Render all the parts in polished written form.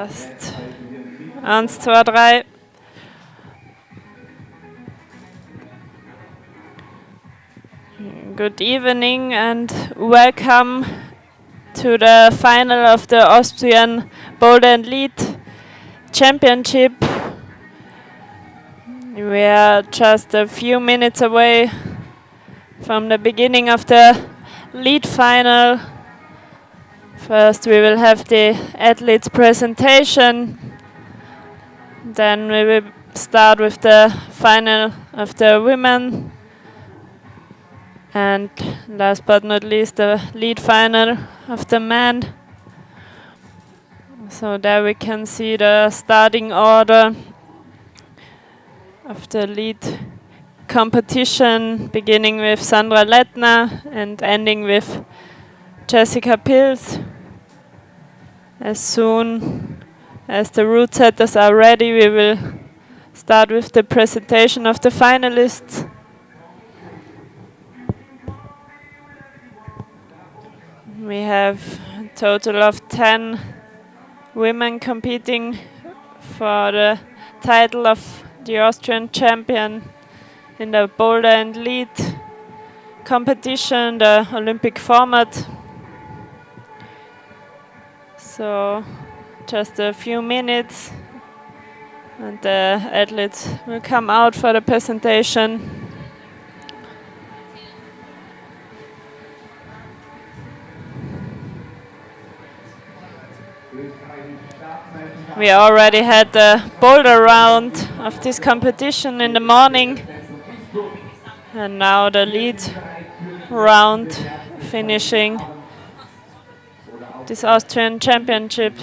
Passt. 1, 2, 3. Good evening and welcome to the final of the Austrian Boulder&Lead Championship. We are just a few minutes away from the beginning of the lead final. First we will have the athletes' presentation. Then we will start with the final of the women. And last but not least, the lead final of the men. So there we can see the starting order of the lead competition, beginning with Sandra Lettner and ending with Jessica Pils. As soon as the route setters are ready, we will start with the presentation of the finalists. We have a total of 10 women competing for the title of the Austrian champion in the Boulder&Lead competition, the Olympic format. So just a few minutes and the athletes will come out for the presentation. We already had the boulder round of this competition in the morning, and now the lead round finishing this Austrian championship.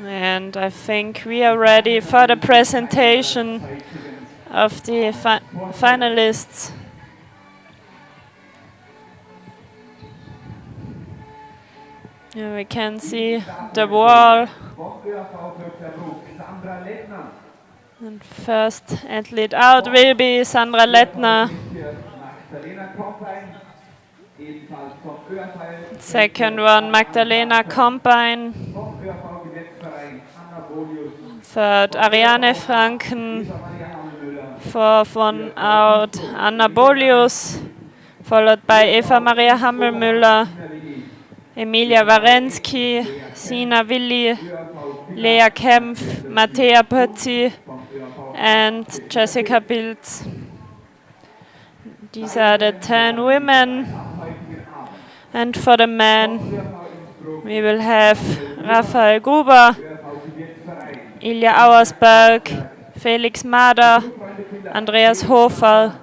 And I think we are ready for the presentation of the finalists. Here we can see the wall. And first athlete out will be Sandra Lettner. Second one, Magdalena Kompijn. Third, Ariane Franken. Fourth one out, Anna Bolius, followed by Eva Maria Hammelmüller, Emilia Warensky, Sina Willi, Lea Kempf, Mattea Pötzi, and Jessica Pilz. These are the 10 women. And for the men, we will have Raphael Gruber, Ilja Auersberg, Felix Mader, Andreas Hofer,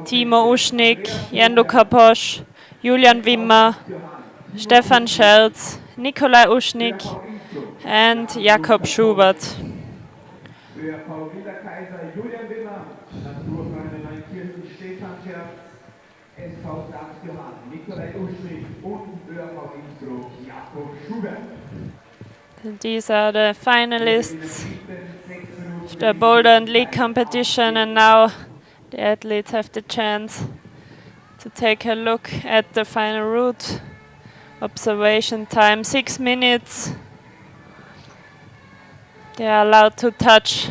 Timo Uschnik, Jendo Kaposch, Julian Wimmer, Stefan Scherz, Nikolai Uschnik, and Jakob Schubert. These are the finalists of the Boulder&Lead competition, and now the athletes have the chance to take a look at the final route. Observation time 6 minutes. They are allowed to touch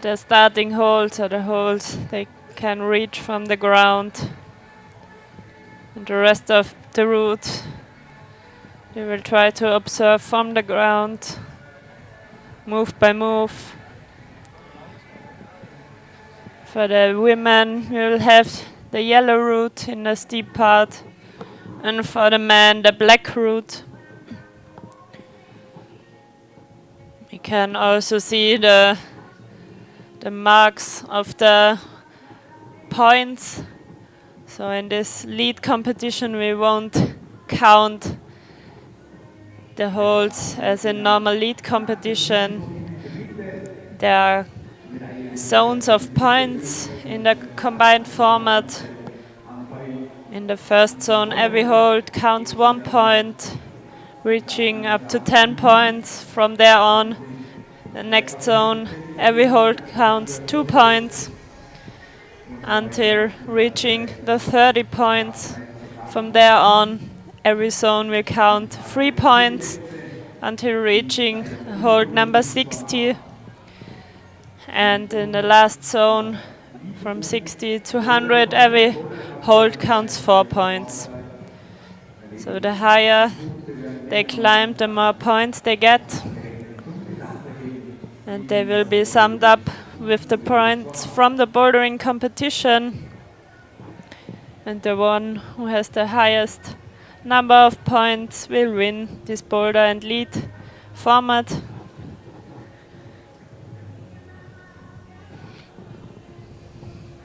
the starting holes, or the holes they can reach from the ground. And the rest of the route they will try to observe from the ground, move by move. For the women, we will have the yellow route in the steep part, and for the men, the black route. We can also see the marks of the points. So in this lead competition, we won't count the holes as in normal lead competition. There are zones of points in the combined format. In the first zone, every hole counts 1 point, reaching up to 10 points. From there on, the next zone, every hole counts 2 points. until reaching the 30 points. From there on, every zone will count 3 points until reaching hold number 60. And in the last zone, from 60 to 100, every hold counts 4 points. So the higher they climb, the more points they get. And they will be summed up with the points from the bouldering competition. And the one who has the highest number of points will win this boulder and lead format.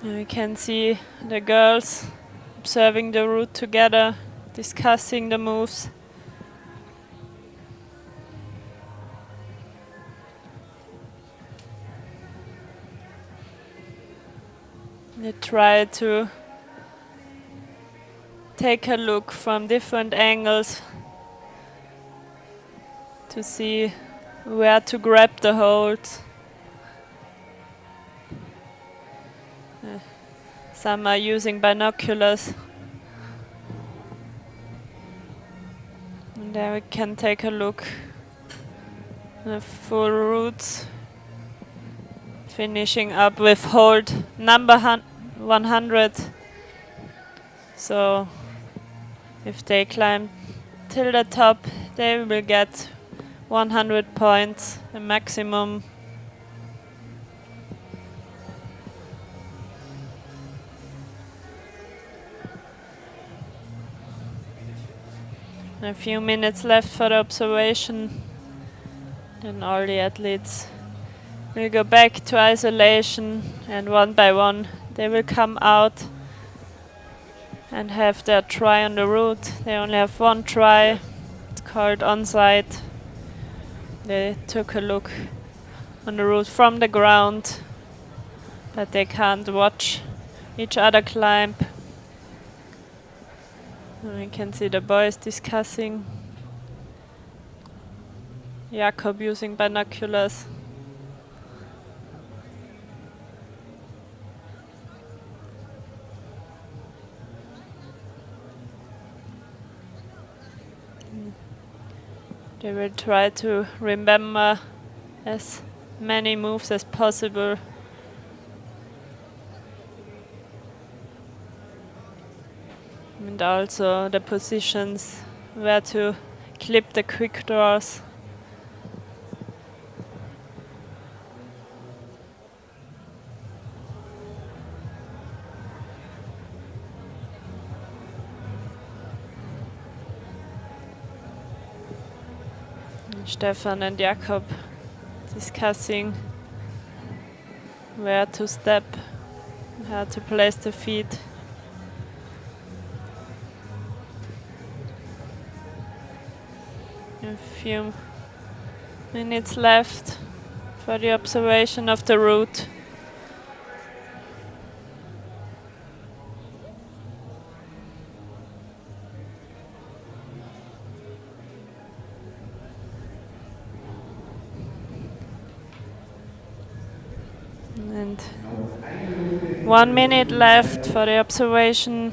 And we can see the girls observing the route together, discussing the moves. They try to take a look from different angles to see where to grab the hold. Some are using binoculars. And there we can take a look. The full route, finishing up with hold number 100. So if they climb till the top, they will get 100 points, the maximum. A few minutes left for the observation. Then all the athletes will go back to isolation, and one by one they will come out and have their try on the route. They only have one try. It's called on-site. They took a look on the route from the ground, but they can't watch each other climb. And we can see the boys discussing. Jakob using binoculars. They will try to remember as many moves as possible. And also the positions where to clip the quick draws. Stefan and Jakob discussing where to step, how to place the feet. A few minutes left for the observation of the route. And 1 minute left for the observation.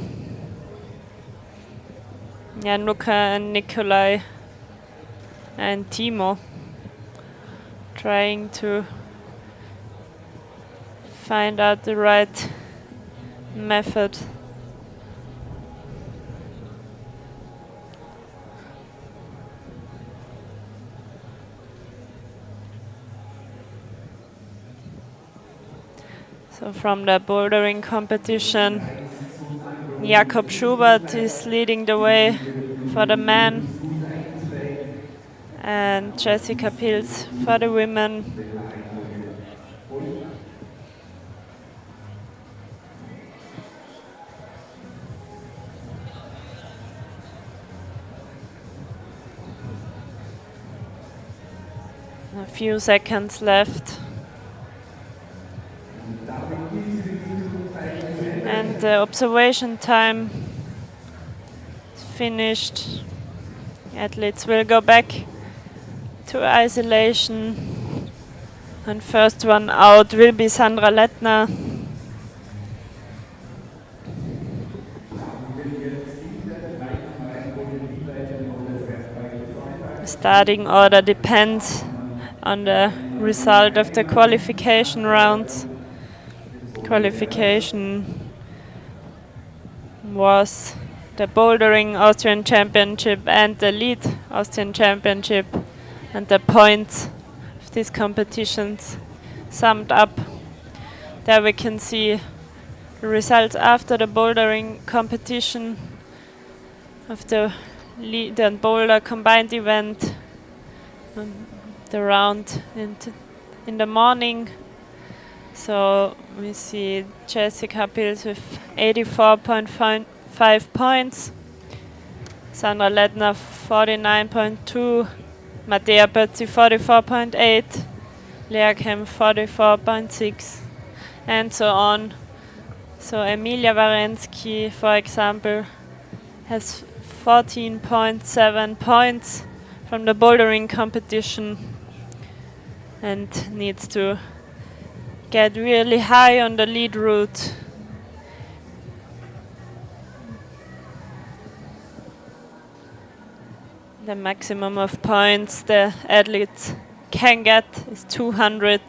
Januka and Nikolai and Timo trying to find out the right method. So from the bouldering competition, Jakob Schubert is leading the way for the men, and Jessica Pilz for the women. A few seconds left. And the observation time is finished. Athletes will go back to isolation. And first one out will be Sandra Lettner. Starting order depends on the result of the qualification rounds. Qualification was the Bouldering Austrian Championship and the Lead Austrian Championship, and the points of these competitions summed up. There we can see the results after the bouldering competition of the lead and boulder combined event. The round in the morning. So we see Jessica Pils with 84.5 points, Sandra Lettner 49.2, Mattea Pötzi 44.8, Lea Kemp 44.6, and so on. So Emilia Warensky, for example, has 14.7 points from the bouldering competition and needs to get really high on the lead route. The maximum of points the athletes can get is 200.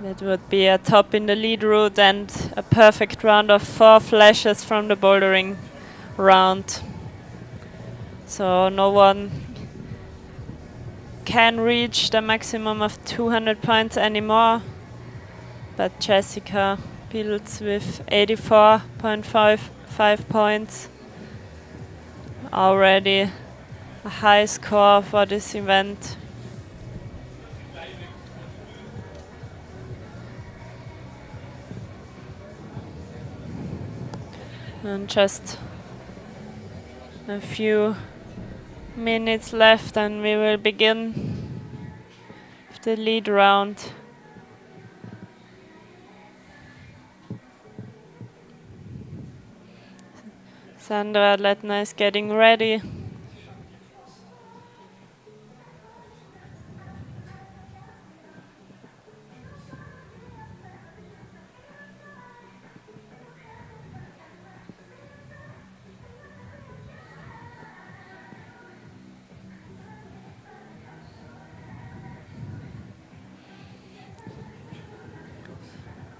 That would be a top in the lead route and a perfect round of 4 flashes from the bouldering round. So no one can reach the maximum of 200 points anymore, but Jessica Pils with 84.5 points, already a high score for this event. And just a few minutes left and we will begin with the lead round. Sandra Lettner is getting ready.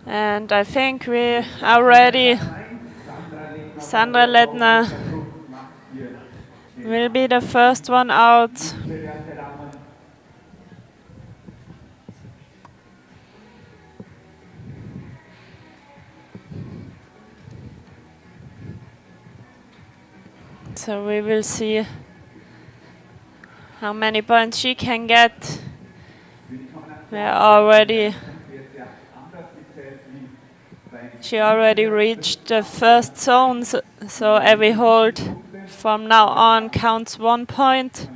And I think we are ready. Sandra Lettner will be the first one out. So we will see how many points she can get. She already reached the first zone, so every hold from now on counts 1 point.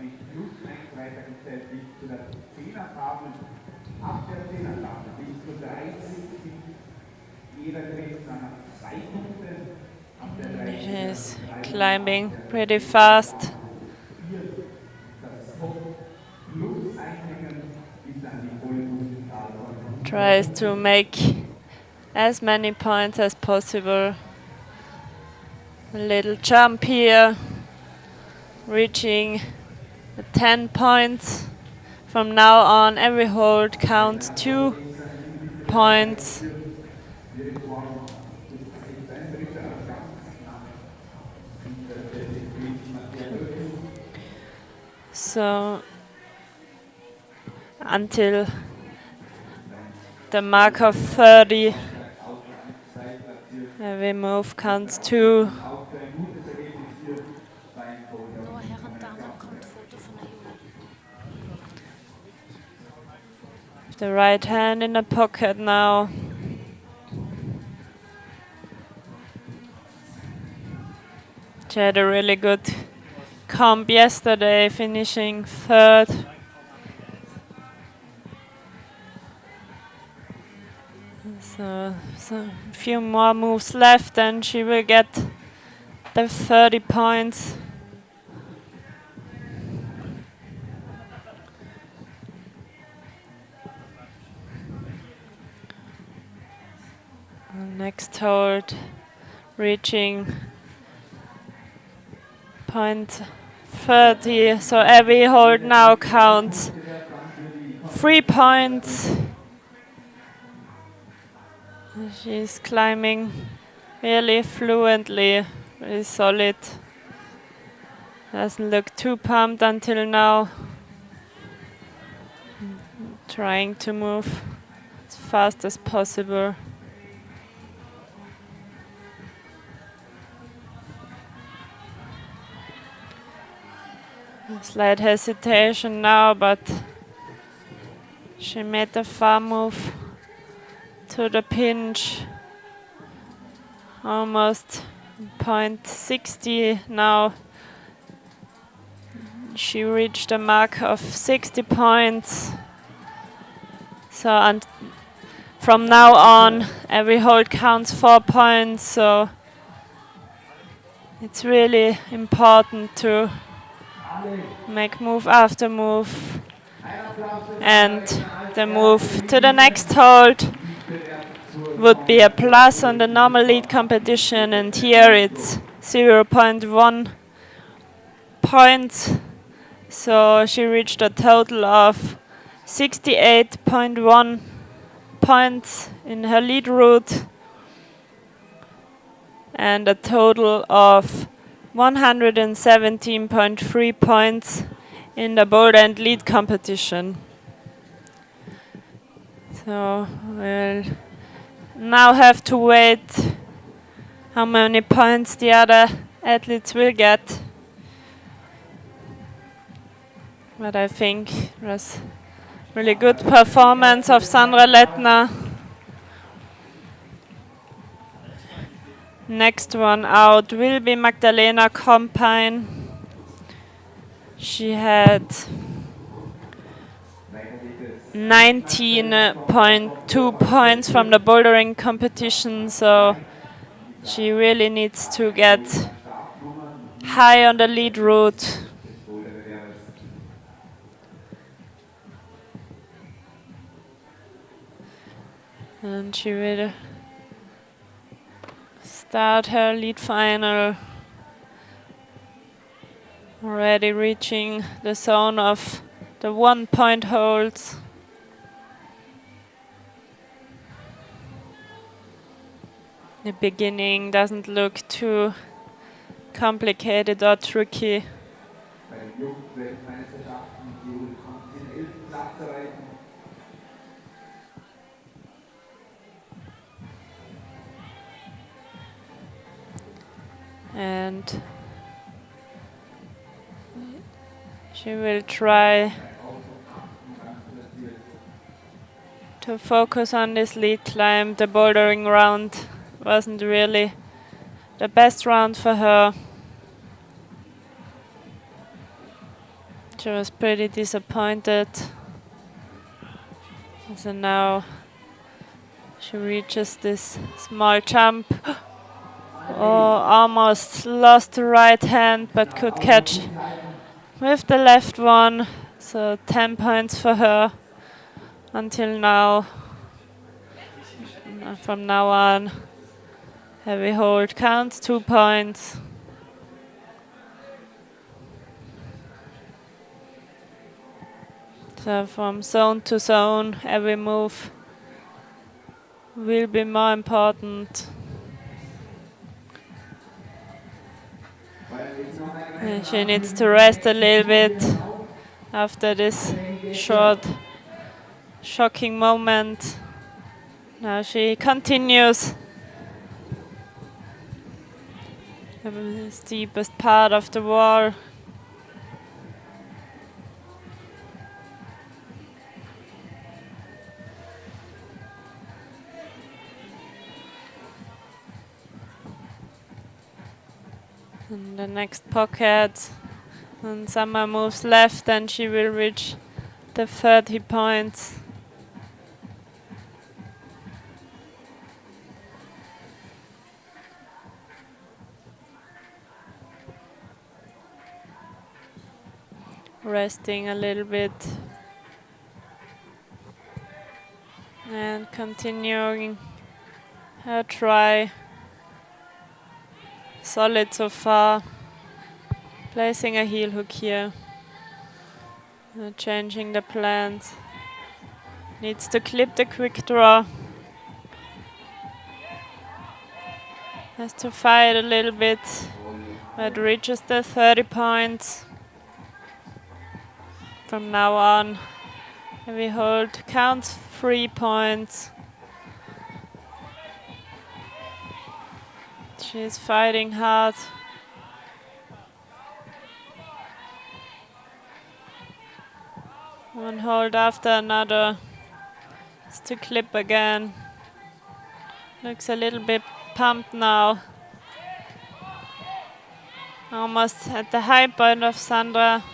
She's climbing pretty fast. Tries to make as many points as possible. A little jump here, reaching 10 points. From now on, every hold counts 2 points. So until the mark of 30, every move counts 2. The right hand in the pocket now. She had a really good comp yesterday, finishing 3rd. So a few more moves left and she will get the 30 points. Next hold, reaching point 30. So every hold now counts 3 points. She's climbing really fluently, really solid. Doesn't look too pumped until now. Trying to move as fast as possible. Slight hesitation now, but she made a far move to the pinch. Almost point 60 now. She reached a mark of 60 points. So and from now on, every hold counts 4 points. So it's really important to make move after move. And the move to the next hold would be a plus on the normal lead competition, and here it's 0.1 points. So she reached a total of 68.1 points in her lead route and a total of 117.3 points in the Boulder&Lead competition. So we'll now have to wait how many points the other athletes will get. But I think it was really good performance of Sandra Lettner. Next one out will be Magdalena Kompine. She had 19.2 points from the bouldering competition, so she really needs to get high on the lead route. And she will start her lead final, already reaching the zone of the 1 point holds. The beginning doesn't look too complicated or tricky. And she will try to focus on this lead climb. The bouldering round wasn't really the best round for her. She was pretty disappointed. So now she reaches this small jump. Oh, almost lost the right hand, but could catch with the left one. So 10 points for her until now. And from now on, every hold counts 2 points. So from zone to zone, every move will be more important. And she needs to rest a little bit after this short, shocking moment. Now she continues the steepest part of the wall. And the next pocket, and Summer moves left, and she will reach the 30 points. Resting a little bit and continuing her try. Solid so far. Placing a heel hook here. Changing the plans. Needs to clip the quick draw. Has to fight a little bit, but reaches the 30 points. From now on, heavy hold counts 3 points. She's fighting hard. One hold after another. It's to clip again. Looks a little bit pumped now. Almost at the high point of Sandra.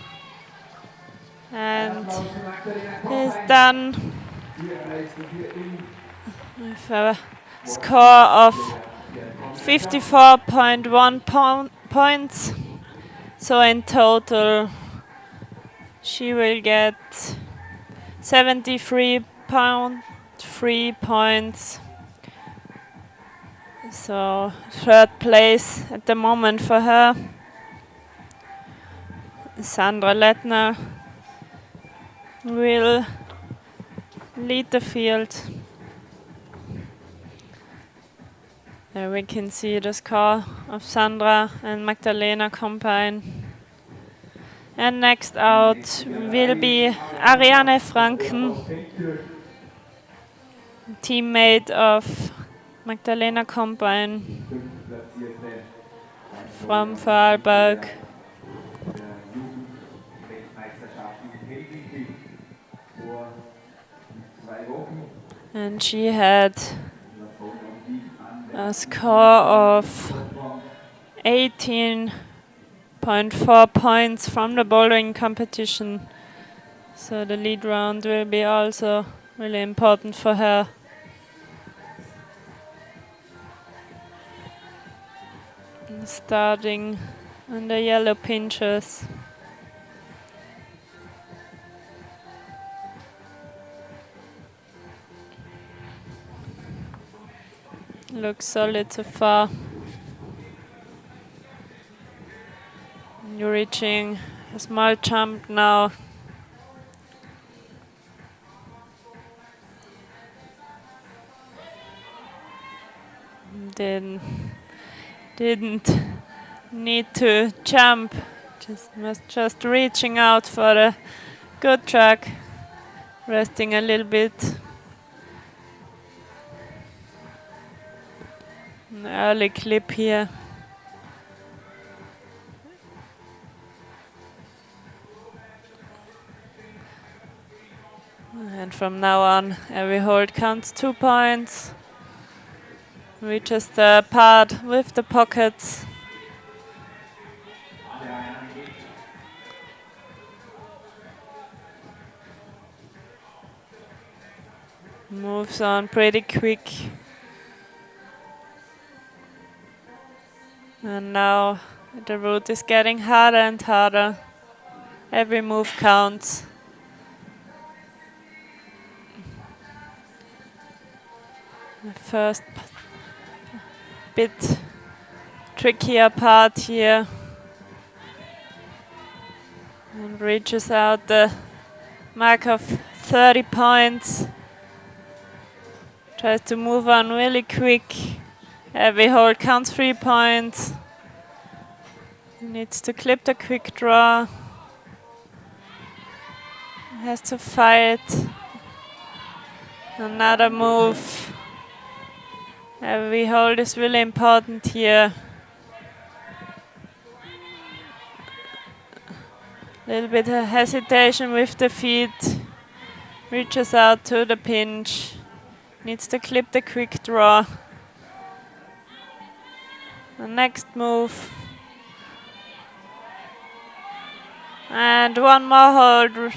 And he's done with a score of 54.1 points. So in total, she will get 73.3 points. So third place at the moment for her. Sandra Lettner will lead the field. There we can see the score of Sandra and Magdalena combine. And next out will be Ariane Franken, teammate of Magdalena combine from Vorarlberg. And she had a score of 18.4 points from the bouldering competition. So the lead round will be also really important for her. Starting on the yellow pinches. Looks solid so far. You're reaching a small jump now. Didn't need to jump. Just reaching out for a good track. Resting a little bit. An early clip here. And from now on, every hold counts 2 points. Reaches the part with the pockets. Moves on pretty quick. And now the route is getting harder and harder. Every move counts. The first bit trickier part here. And reaches out the mark of 30 points. Tries to move on really quick. Every hold counts 3 points. Needs to clip the quick draw. Has to fight. Another move. Every hold is really important here. Little bit of hesitation with the feet. Reaches out to the pinch. Needs to clip the quick draw. The next move. And one more hold.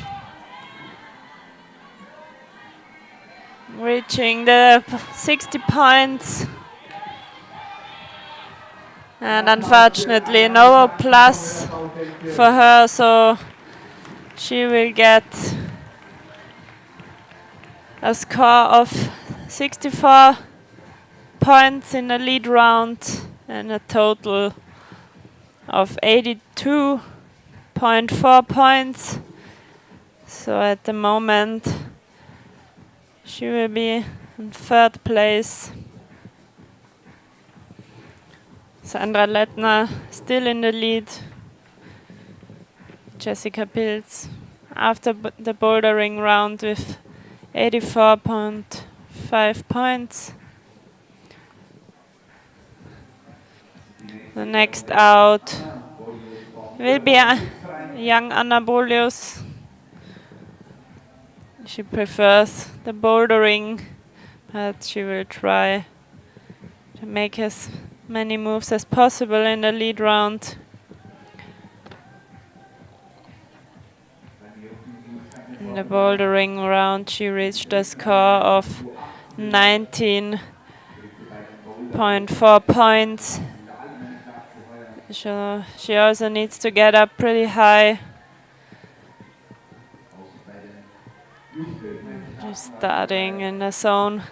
Reaching the 60 points. And unfortunately no plus for her, so she will get a score of 64 points in the lead round and a total of 82 0.4 points. So at the moment she will be in third place. Sandra Lettner still in the lead. Jessica Pilz after the bouldering round with 84.5 points. The next out will be young Anna Bolius. She prefers the bouldering, but she will try to make as many moves as possible in the lead round. In the bouldering round, she reached a score of 19.4 points. So she also needs to get up pretty high. She's starting in a zone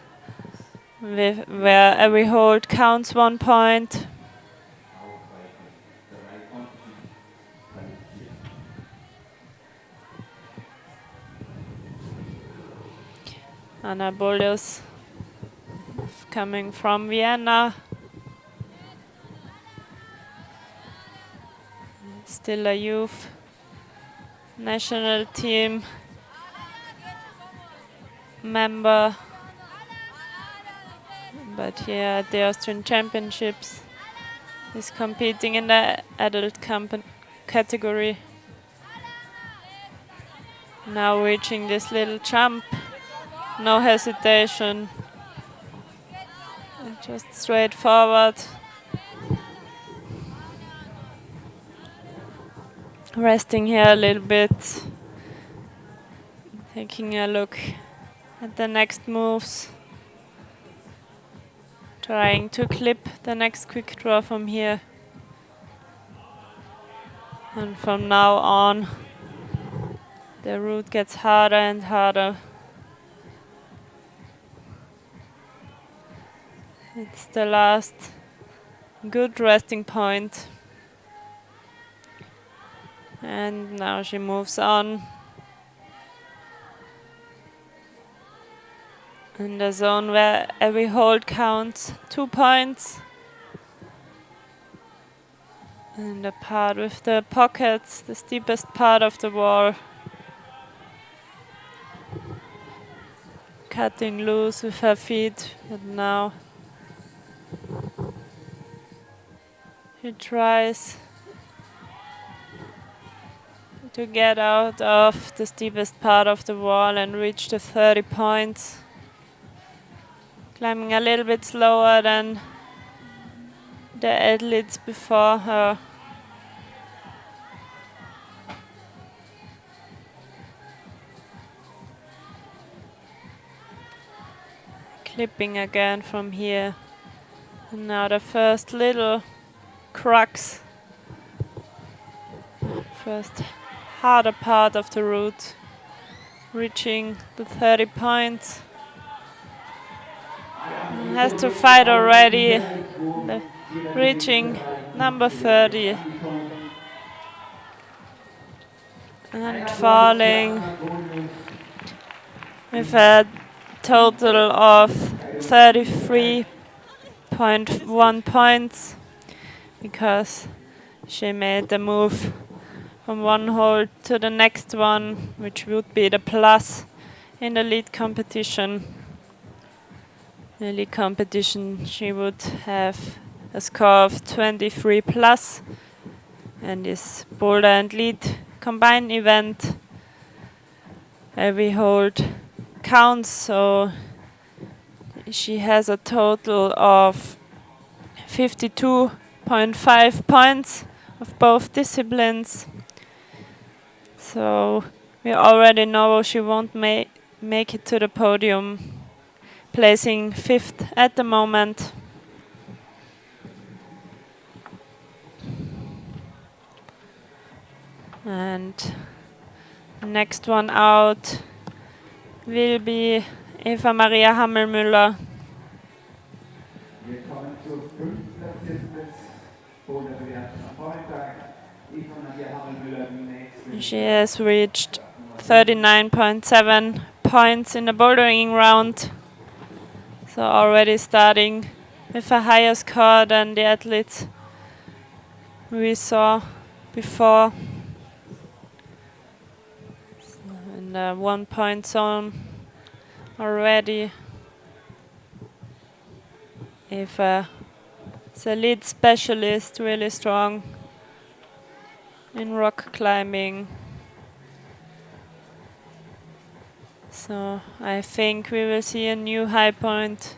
where every hold counts 1 point. Anna Bolius coming from Vienna. Still a youth national team member, but here at the Austrian Championships is competing in the adult category. Now reaching this little jump, no hesitation, just straight forward. Resting here a little bit, taking a look at the next moves, trying to clip the next quick draw from here. And from now on, the route gets harder and harder. It's the last good resting point. And now she moves on. In the zone where every hold counts 2 points. And the part with the pockets, the steepest part of the wall. Cutting loose with her feet, but now she tries to get out of the steepest part of the wall and reach the 30 points. Climbing a little bit slower than the athletes before her. Clipping again from here. And now the first little crux. First harder part of the route. Reaching the 30 points. Has to fight already. Reaching number 30. And falling with a total of 33.1 points because she made the move from one hold to the next one, which would be the plus in the lead competition. In the lead competition she would have a score of 23 plus, and this Boulder&Lead combined event, every hold counts, so she has a total of 52.5 points of both disciplines. So we already know she won't make it to the podium, placing 5th at the moment. And next one out will be Eva Maria Hammelmüller. Wir kommen zur 5. Boulder-Wert am Vormittag. Eva Maria Hammelmüller, die She has reached 39.7 points in the bouldering round. So already starting with a higher score than the athletes we saw before. So in the 1 point zone already. If the lead specialist really strong in rock climbing. So I think we will see a new high point.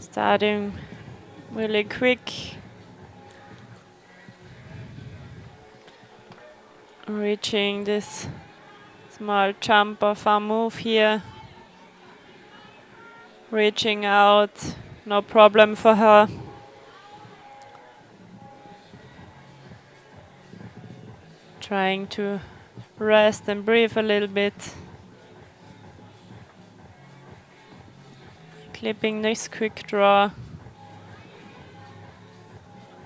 Starting really quick. Reaching this small jump of our move here. Reaching out, no problem for her. Trying to rest and breathe a little bit. Clipping this quick draw.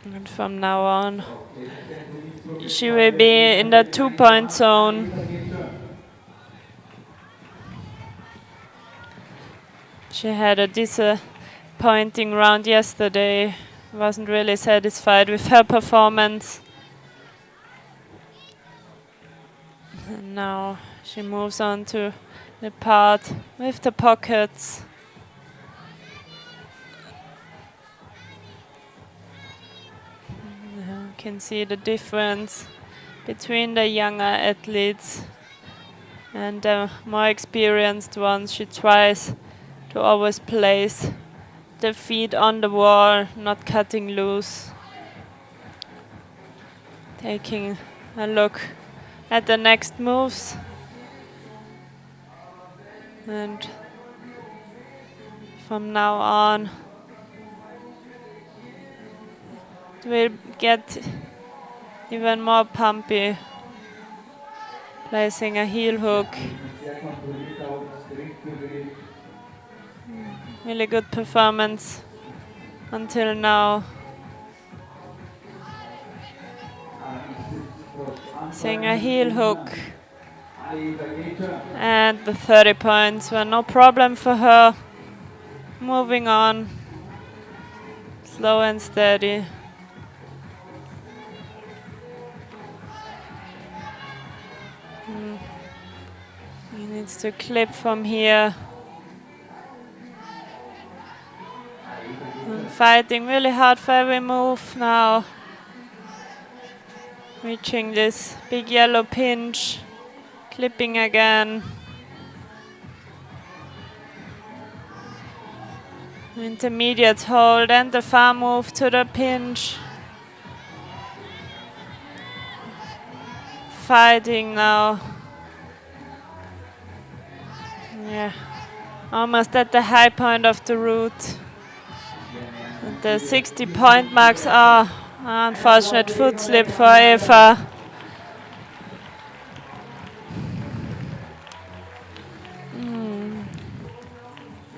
And from now on, she will be in the 2 point zone. She had a disappointing round yesterday. Wasn't really satisfied with her performance. And now she moves on to the part with the pockets. You can see the difference between the younger athletes and the more experienced ones. She tries to always place the feet on the wall, not cutting loose. Taking a look at the next moves. And from now on, it will get even more pumpy. Placing a heel hook. Really good performance until now. Seeing a heel hook. And the 30 points were no problem for her. Moving on. Slow and steady. He needs to clip from here. And fighting really hard for every move now. Reaching this big yellow pinch. Clipping again. Intermediate hold and the far move to the pinch. Fighting now. Yeah, almost at the high point of the route. And the 60 point marks are unfortunate foot slip for Eva.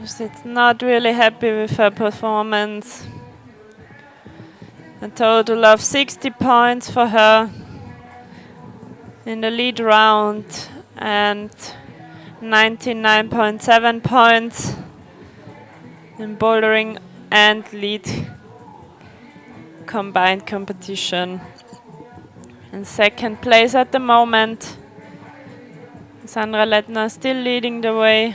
She's not really happy with her performance. A total of 60 points for her in the lead round and 99.7 points in bouldering and lead combined competition. In second place at the moment. Sandra Lettner still leading the way.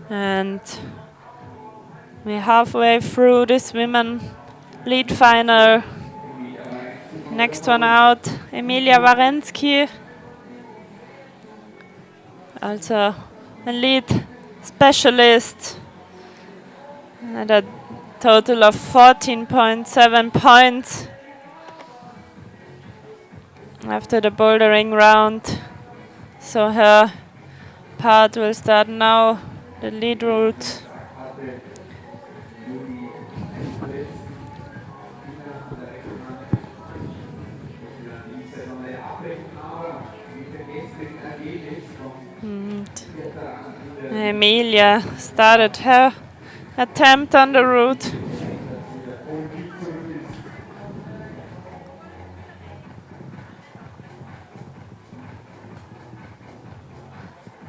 And we're halfway through this women lead final. Next one out, Emilia Warensky. Also a lead specialist. At a total of 14.7 points after the bouldering round. So her part will start now, the lead route. Emilia started her attempt on the route.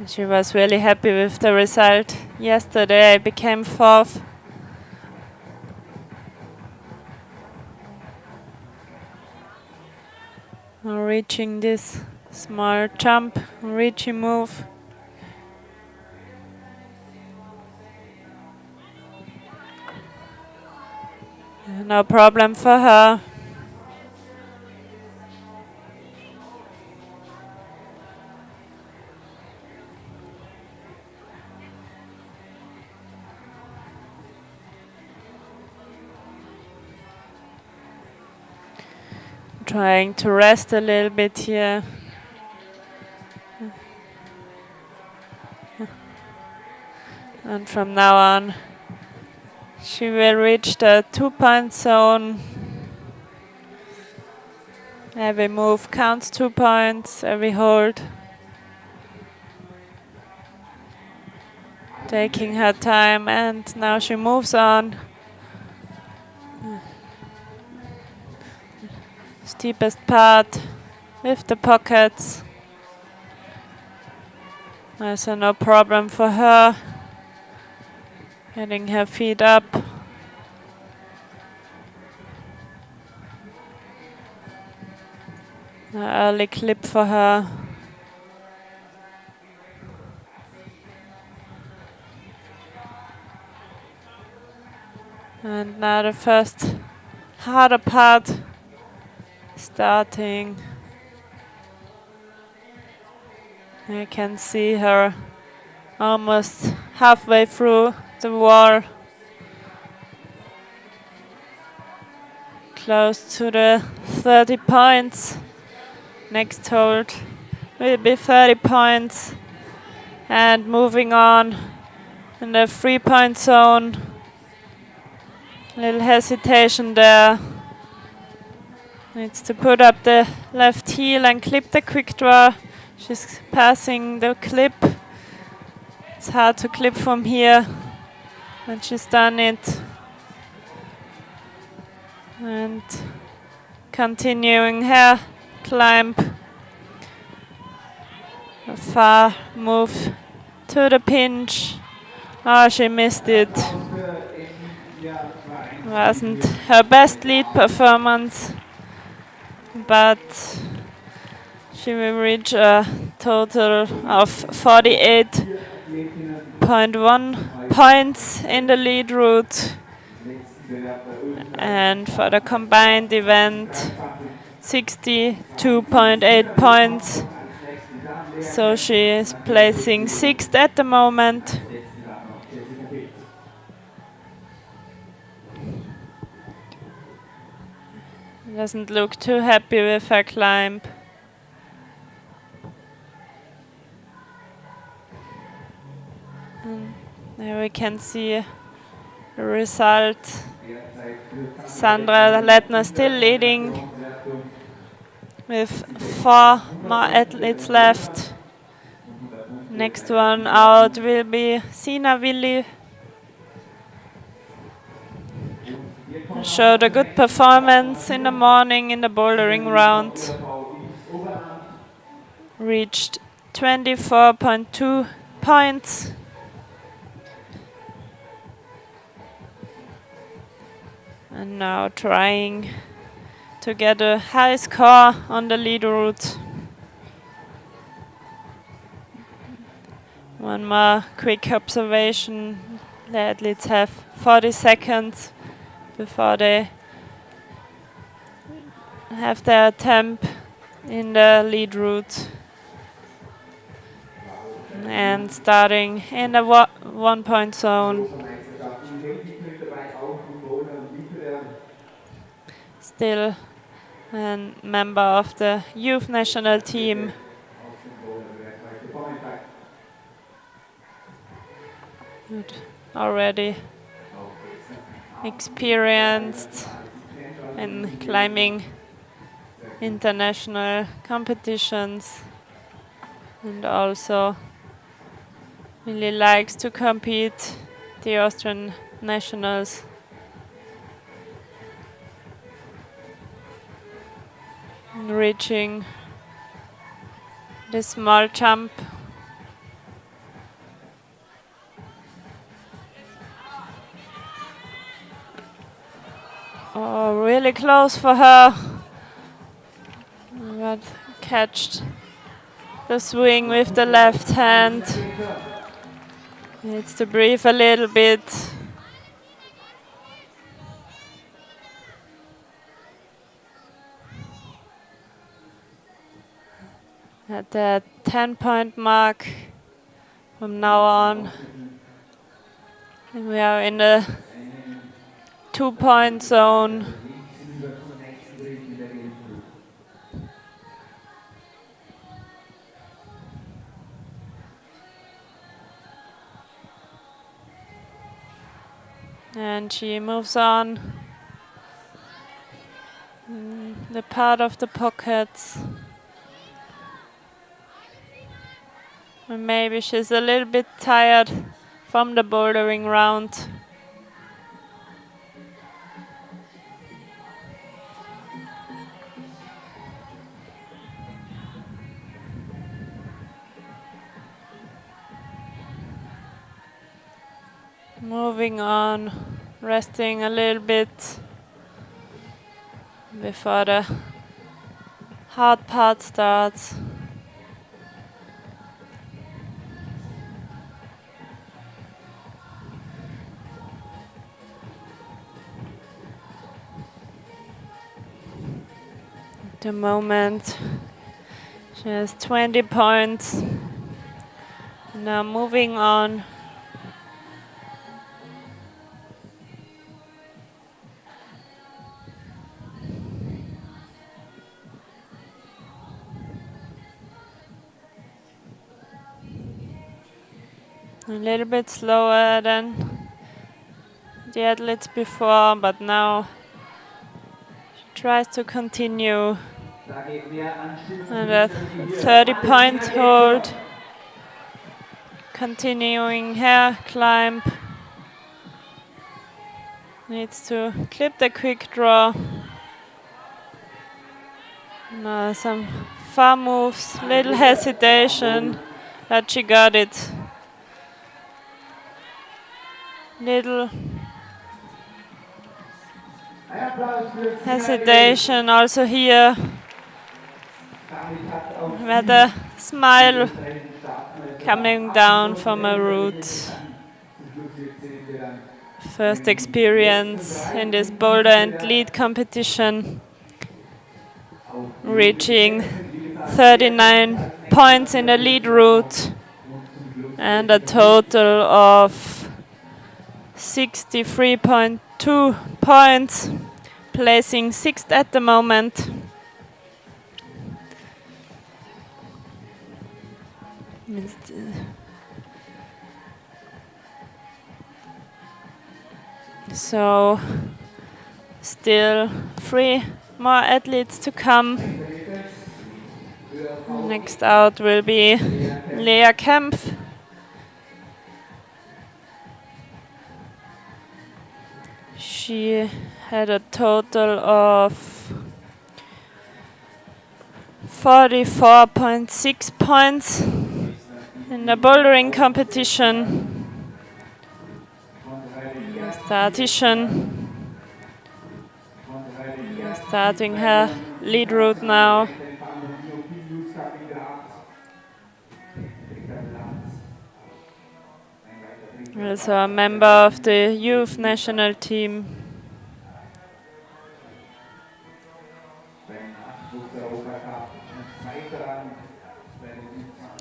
She was really happy with the result. Yesterday I became fourth. Reaching this small jump, reaching move. No problem for her. Trying to rest a little bit here. And from now on, she will reach the 2-point zone. Every move counts 2 points, every hold. Taking her time, and now she moves on. Steepest part with the pockets. There's no problem for her. Getting her feet up. An early clip for her. And now the first harder part starting. I can see her almost halfway through the wall. Close to the 30 points. Next hold will be 30 points. And moving on in the 3-point zone. Little hesitation there. Needs to put up the left heel and clip the quick draw. She's passing the clip. It's hard to clip from here. And she's done it. And continuing her climb. A far move to the pinch. Oh, she missed it. Wasn't her best lead performance, but she will reach a total of 48.1 points in the lead route. And for the combined event, 62.8 points. So she is placing 6th at the moment. Doesn't look too happy with her climb. And there we can see the result. Sandra Lettner still leading with 4 more athletes left. Next one out will be Sina Willi. Showed a good performance in the morning in the bouldering round. Reached 24.2 points. And now trying to get a high score on the lead route. One more quick observation. The athletes have 40 seconds before they have their attempt in the lead route. And starting in the 1-point zone. Still a member of the youth national team. Good. Already experienced in climbing international competitions, and also Really likes to compete the Austrian nationals. Reaching the small jump. Oh, really close for her. But catched the swing with the left hand. Needs to breathe a little bit. At the 10-point mark from now on. And we are in the 2-point zone. And she moves on. The part of the pockets. And maybe she's a little bit tired from the bouldering round. Moving on, resting a little bit before the hard part starts. At the moment, she has 20 points. Now moving on. A little bit slower than the athletes before, but now she tries to continue. And a 30-point hold. Continuing her climb. Needs to clip the quick draw. Now some far moves, little hesitation, but she got it. Little hesitation also here. With a smile coming down from a route. First experience in this Boulder&Lead competition. Reaching 39 points in the lead route and a total of 63.2 points, placing 6th at the moment. So still 3 more athletes to come. Next out will be Lea Kempf. She had a total of 44.6 points in the bouldering competition. Starting her lead route now. Also a member of the youth national team.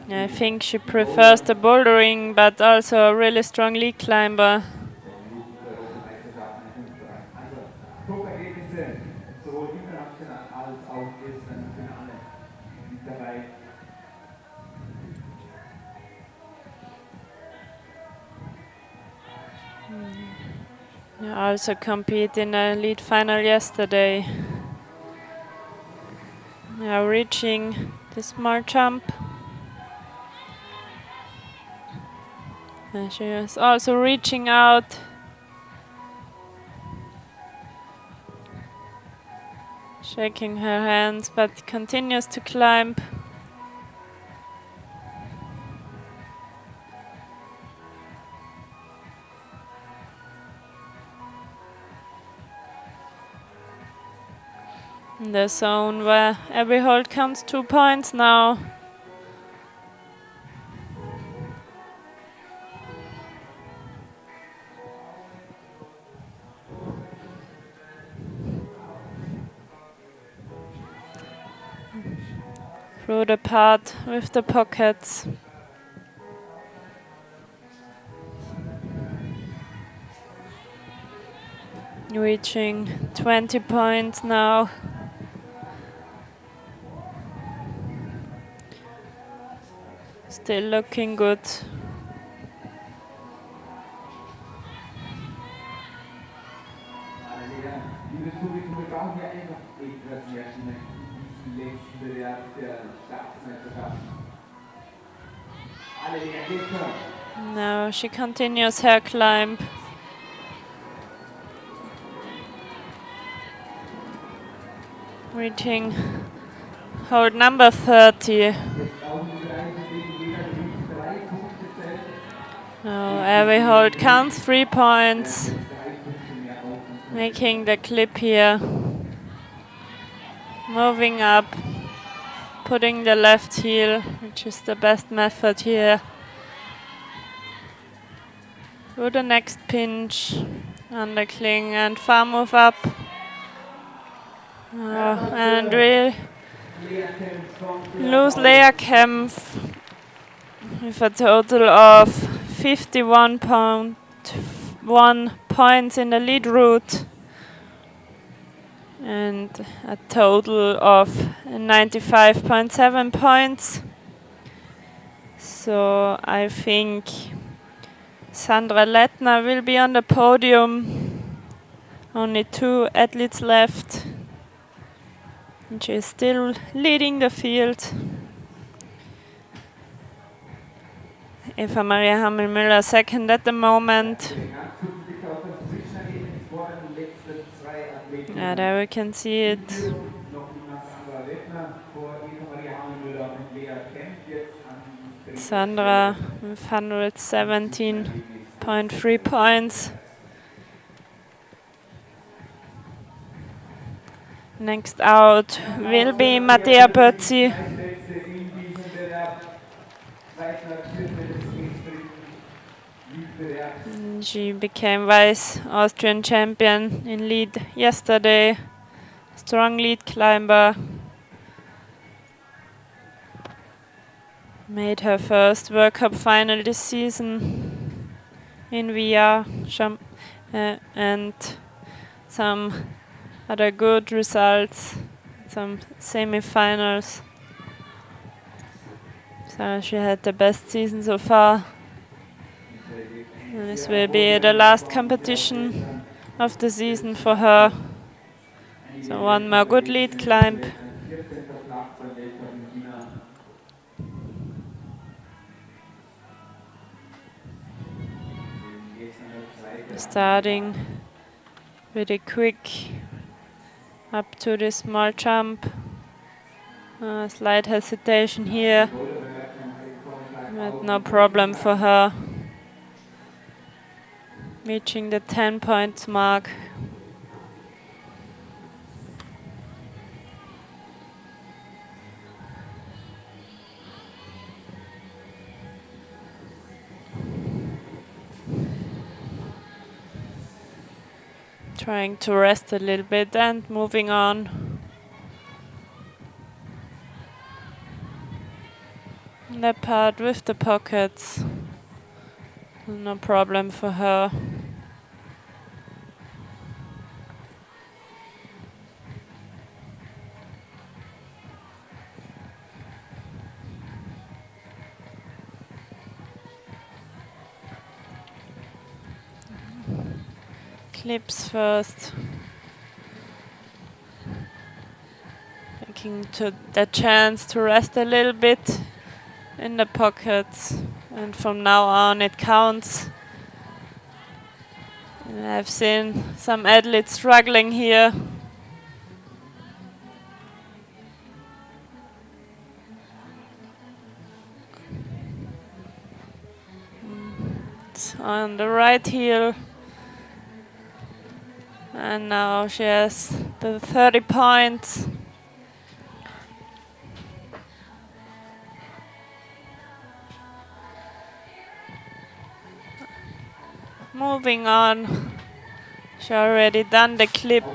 I think she prefers the bouldering, but also a really strong lead climber. I also compete in a lead final yesterday. Now reaching the small jump. And she is also reaching out. Shaking her hands, but continues to climb. In the zone where every hold counts 2 points now. Through the part with the pockets. Reaching 20 points now. Still looking good. Liebes Publikum, wir brauchen ja einfach etwas mehr Stimme in diesem letzten Bewerb der Staatsmeisterschaft. Alle Lehrgäste. Now she continues her climb. Reaching hold number 30. Now every hold counts 3 points. Making the clip here. Moving up. Putting the left heel, which is the best method here. To the next pinch. Undercling and far move up. And we lose Lehrkampf with a total of 51.1 points in the lead route and a total of 95.7 points. So I think Sandra Lettner will be on the podium. Only 2 athletes left. And she is still leading the field. Eva Maria Hammel-Müller second at the moment. Yeah, there we can see it. Sandra with 117.3 points. Next out will be Mattea Pötzi. She became vice Austrian champion in lead yesterday. Strong lead climber. Made her first World Cup final this season in VR and some other good results, some semi-finals. So she had the best season so far. And this will be the last competition of the season for her. So one more good lead climb. Starting pretty quick up to this small jump. Slight hesitation here, but no problem for her. Reaching the 10 points mark. Trying to rest a little bit and moving on. That part with the pockets, no problem for her. Clips first. Taking to the chance to rest a little bit in the pockets And from now on it counts. And I've seen some athletes struggling here. On the right heel. And now she has the 30 points. Moving on. She already done the clip.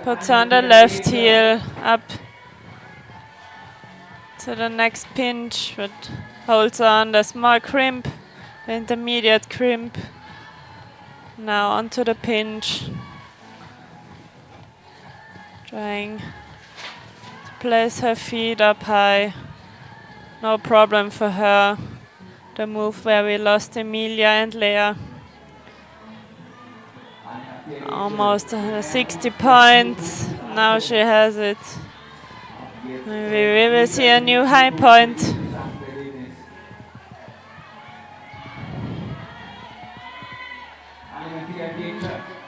Puts on the left heel up to the next pinch, but holds on the small crimp, the intermediate crimp. Now onto the pinch. Trying to place her feet up high. No problem for her. The move where we lost Emilia and Lea. Almost 60 points. Now she has it. Maybe we will see a new high point.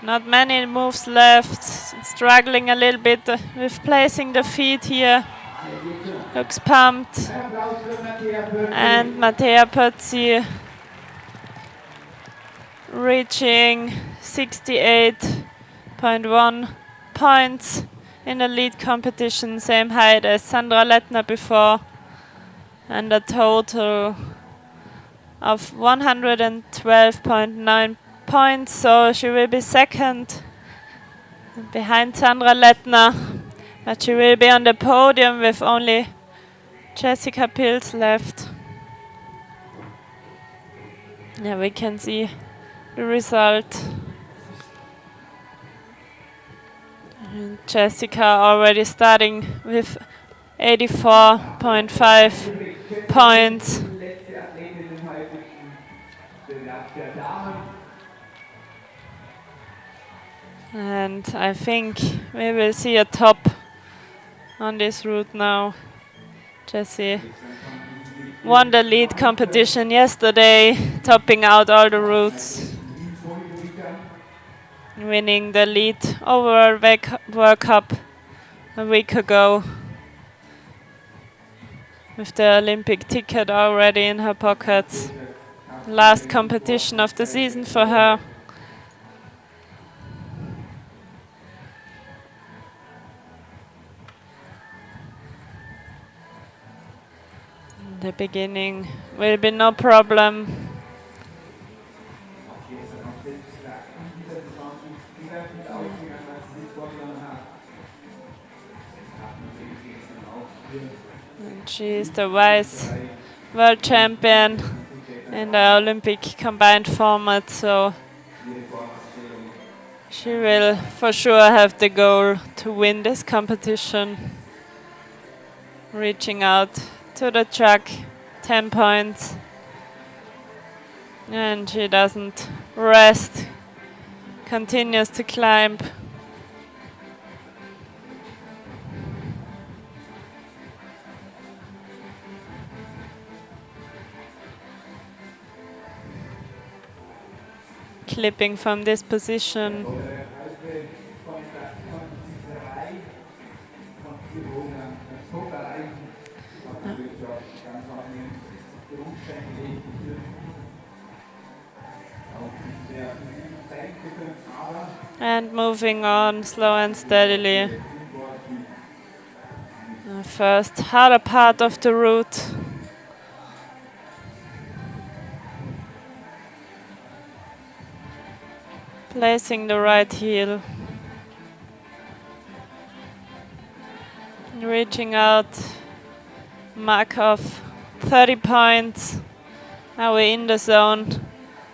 Not many moves left. Struggling a little bit with placing the feet here. Looks pumped. And Mattea Pötzi reaching 68.1 points in the lead competition, same height as Sandra Lettner before, and a total of 112.9 points, so she will be second behind Sandra Lettner, but she will be on the podium with only Jessica Pilz left. Yeah, we can see the result. And Jessica already starting with 84.5 points. And I think we will see a top on this route now. Jessie won the lead competition yesterday, topping out all the routes, winning the lead overall World Cup a week ago, with the Olympic ticket already in her pockets. Last competition of the season for her. The beginning will be no problem. And she is the vice world champion in the Olympic combined format, so she will for sure have the goal to win this competition. Reaching out to the track, 10 points. And she doesn't rest, continues to climb. Clipping from this position. And moving on slow and steadily. The first harder part of the route. Placing the right heel. Reaching out. Mark of 30 points. Now we're in the zone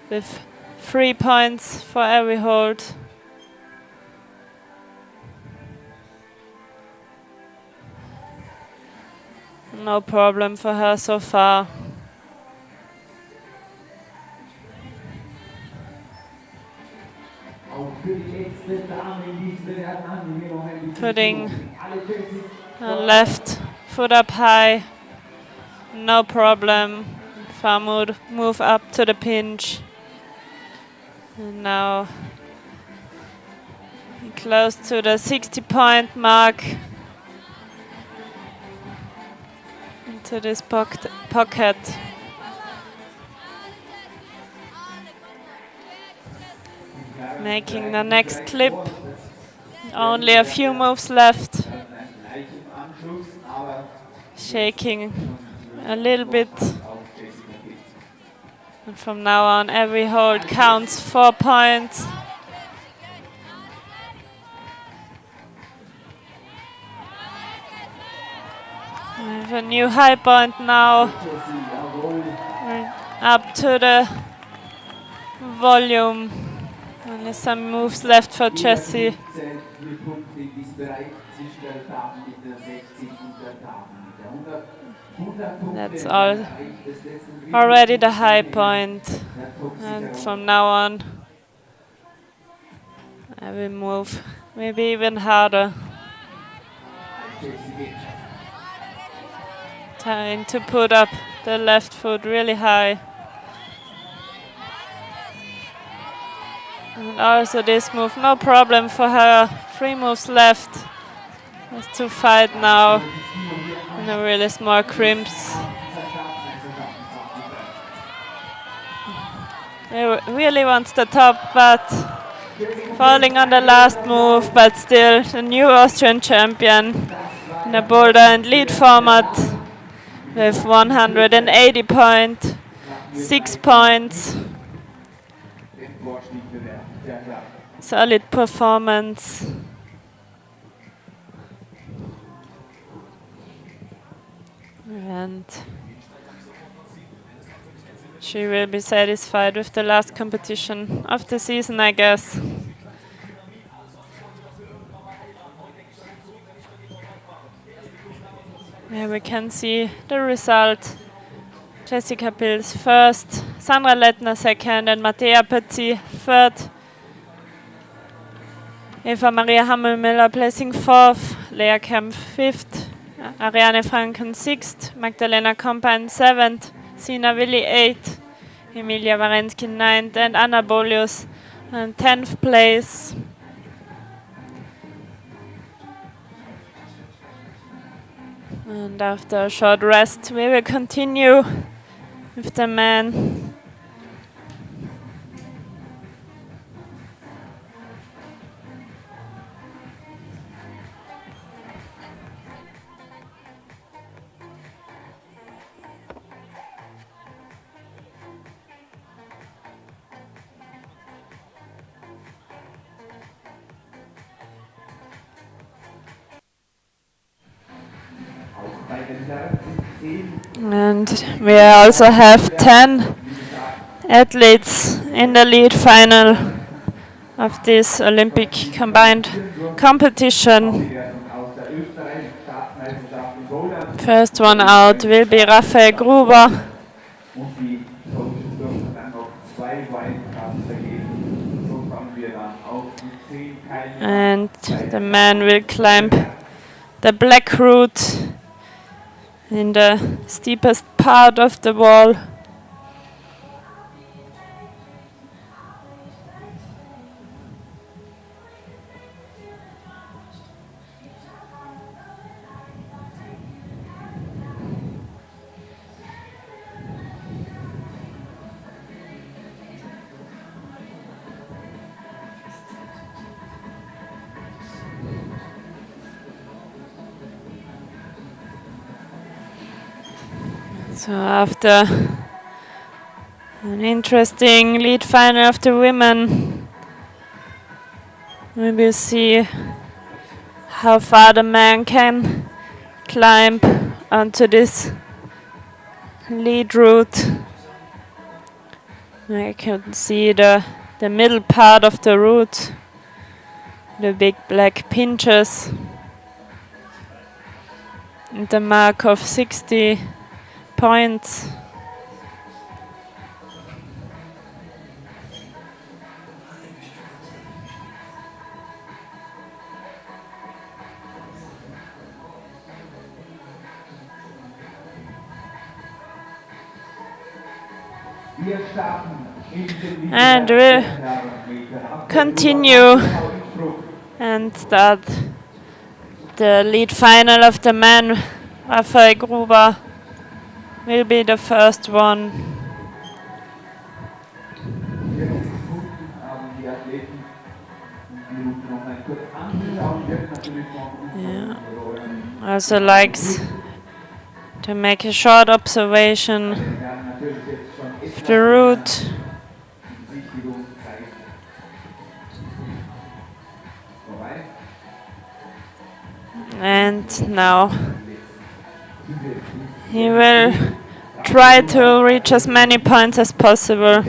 with 3 points for every hold. No problem for her so far. Putting her left foot up high. no problem. Farmud move up to the pinch. And now close to the 60-point mark. Into this pocket. Making the next clip. Only a few moves left. Shaking a little bit. And from now on, every hold counts 4 points. We have a new high point now. We're up to the volume. Only some moves left for Jessie. That's all. Already the high point. And from now on, I will move maybe even harder. Trying to put up the left foot really high. And also this move, no problem for her. 3 moves left. Has to fight now in a really small crimps. He really wants the top, but falling on the last move, but still the new Austrian champion in the Boulder&Lead format with 180.6 points. Solid performance. And she will be satisfied with the last competition of the season, I guess. Here we can see the result. Jessica Pils first, Sandra Lettner second, and Mattea Petit third. Eva Maria Hammelmüller placing fourth, Lea Kempf fifth, Ariane Franken sixth, Magdalena Compain seventh, Sina Willi eighth, Emilia Warensky ninth, and Anna Bolius 10th place. And after a short rest, we will continue with the men. And we also have 10 athletes in the lead final of this Olympic combined competition. First one out will be Raphael Gruber. And the man will climb the black route in the steepest part of the wall. So after an interesting lead final of the women, we will see how far the man can climb onto this lead route. I can see the middle part of the route, the big black pinches, and the mark of 60 points. Wir starten in den And Wettbewerb we'll der Herrenmeter. Auf der continue Innsbruck. and start the lead final of the men. Raphael Gruber will be the first one. 40 Minuten haben die Athleten die Minuten noch mal kurz anzuschauen. Wird natürlich noch Also likes to make a short observation of the route. And now he will try to reach as many points as possible.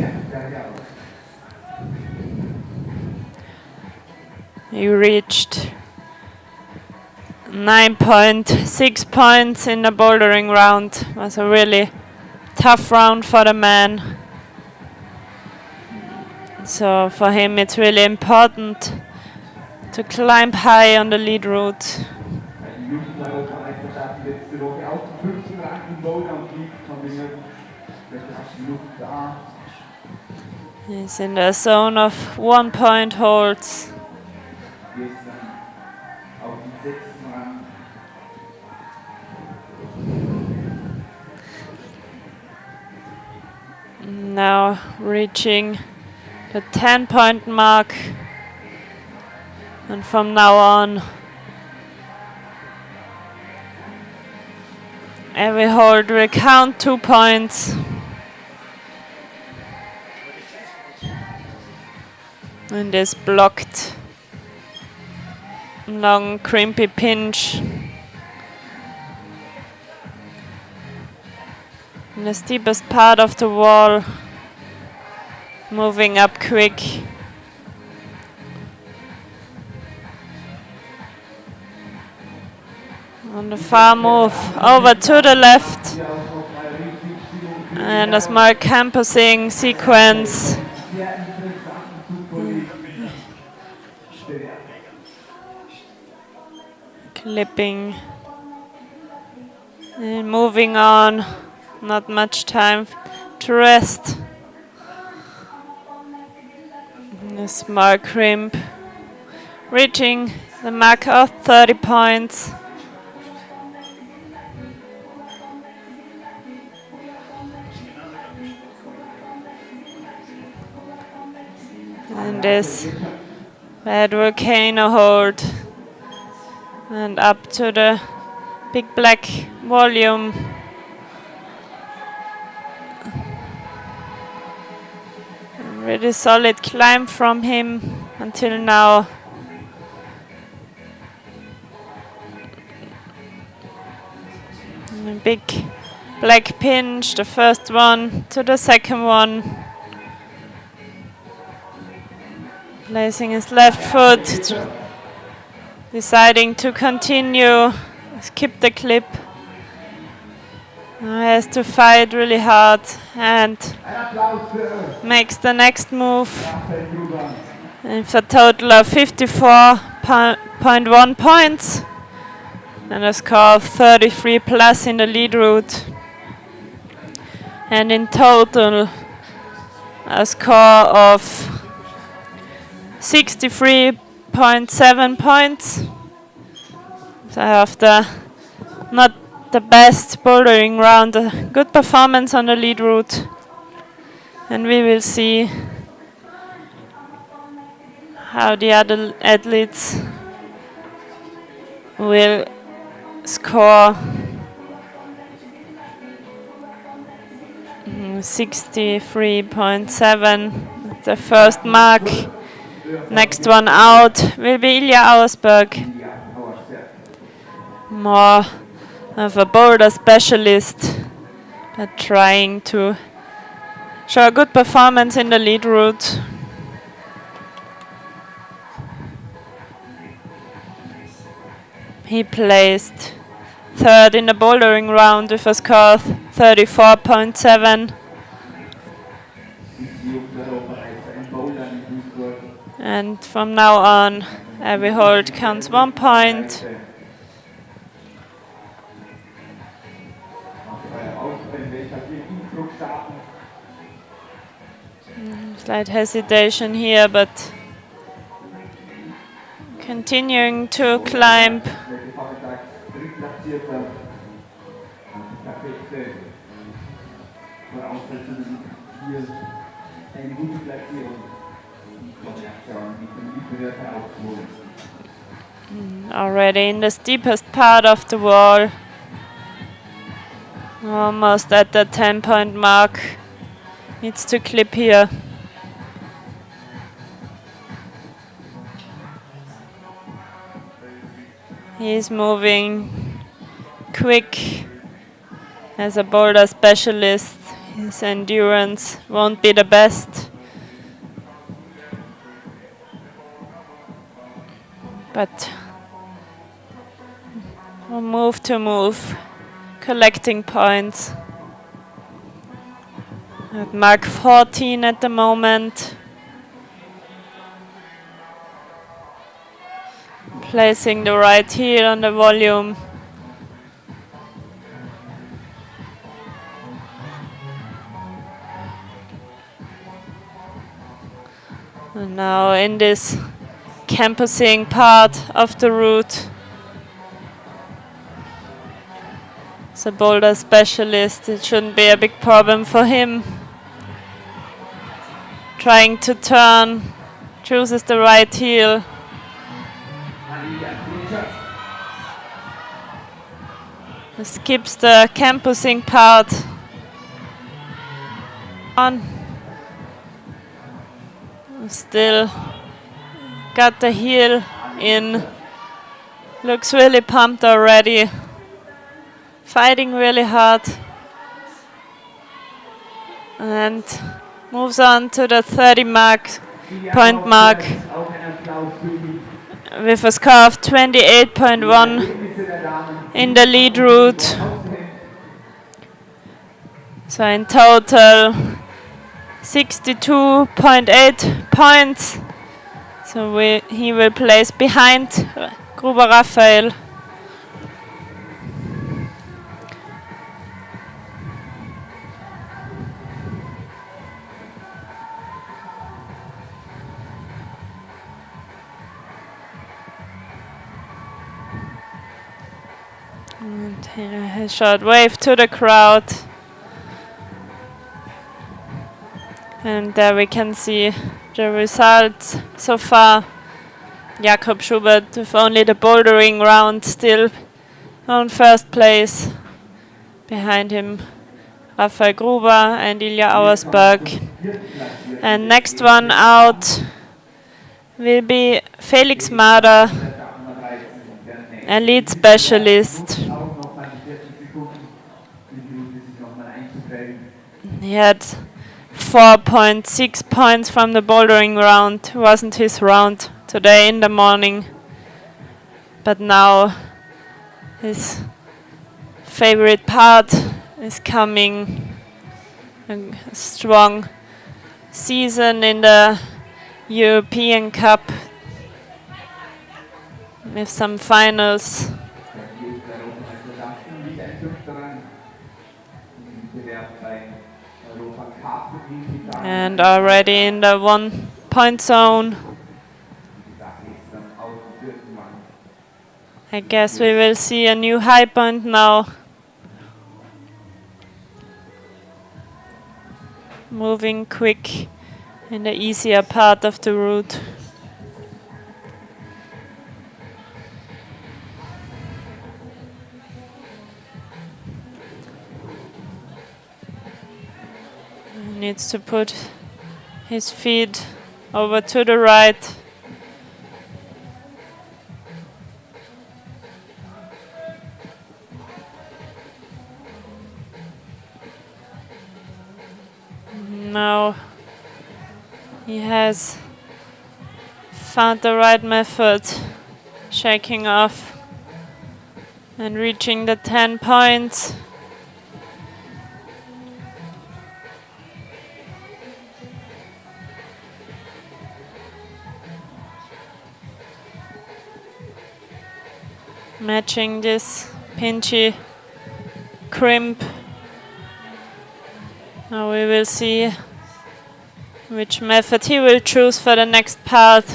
He reached 9.6 points in the bouldering round. It was a really tough round for the man. So for him it's really important to climb high on the lead route. He's in the zone of 1 point holds. Now reaching the 10-point mark, and from now on every hold will count 2 points. And this blocked long crimpy pinch in the steepest part of the wall, moving up quick. On the far move over to the left, and a small campusing sequence. Clipping and moving on, not much time to rest. A small crimp, reaching the mark of 30 points. And this bad volcano hold. And up to the big black volume. A really solid climb from him until now. And a big black pinch, the first one to the second one. Placing his left foot, deciding to continue, skip the clip. Now he has to fight really hard and makes the next move. And for a total of 54.1 points and a score of 33 plus in the lead route. And in total a score of 63.7 points. So after not the best bouldering round, a good performance on the lead route. And we will see how the other athletes will score. 63.7, the first mark. Next one out will be Ilya Auersberg. More of a boulder specialist, but trying to show a good performance in the lead route. He placed third in the bouldering round with a score of 34.7. And from now on, every hold counts 1 point. Slight hesitation here, but continuing to climb. Already in the steepest part of the wall. Almost at the 10-point mark. Needs to clip here. He's moving quick as a boulder specialist. His endurance won't be the best. But from move to move, collecting points. At mark 14 at the moment. Placing the right heel on the volume. And now in this campusing part of the route, as a boulder specialist, it shouldn't be a big problem for him. Trying to turn, chooses the right heel. Skips the campusing part. Still got the heel in. Looks really pumped already. Fighting really hard. And moves on to the 30-point mark with a score of 28.1 in the lead route. So in total 62.8 points. So he will place behind Gruber Raphael. And here a short wave to the crowd. And there we can see the results so far. Jakob Schubert with only the bouldering round still on first place. Behind him Raphael Gruber and Ilya Auersberg. And next one out will be Felix Mader, a lead specialist. He had 4.6 points from the bouldering round. Wasn't his round today in the morning. But now his favorite part is coming. A strong season in the European Cup with some finals. And already in the 1-point zone. I guess we will see a new high point now. Moving quick in the easier part of the route. Needs to put his feet over to the right. Now he has found the right method, shaking off and reaching the 10 points. Matching this pinchy crimp. Now we will see which method he will choose for the next part.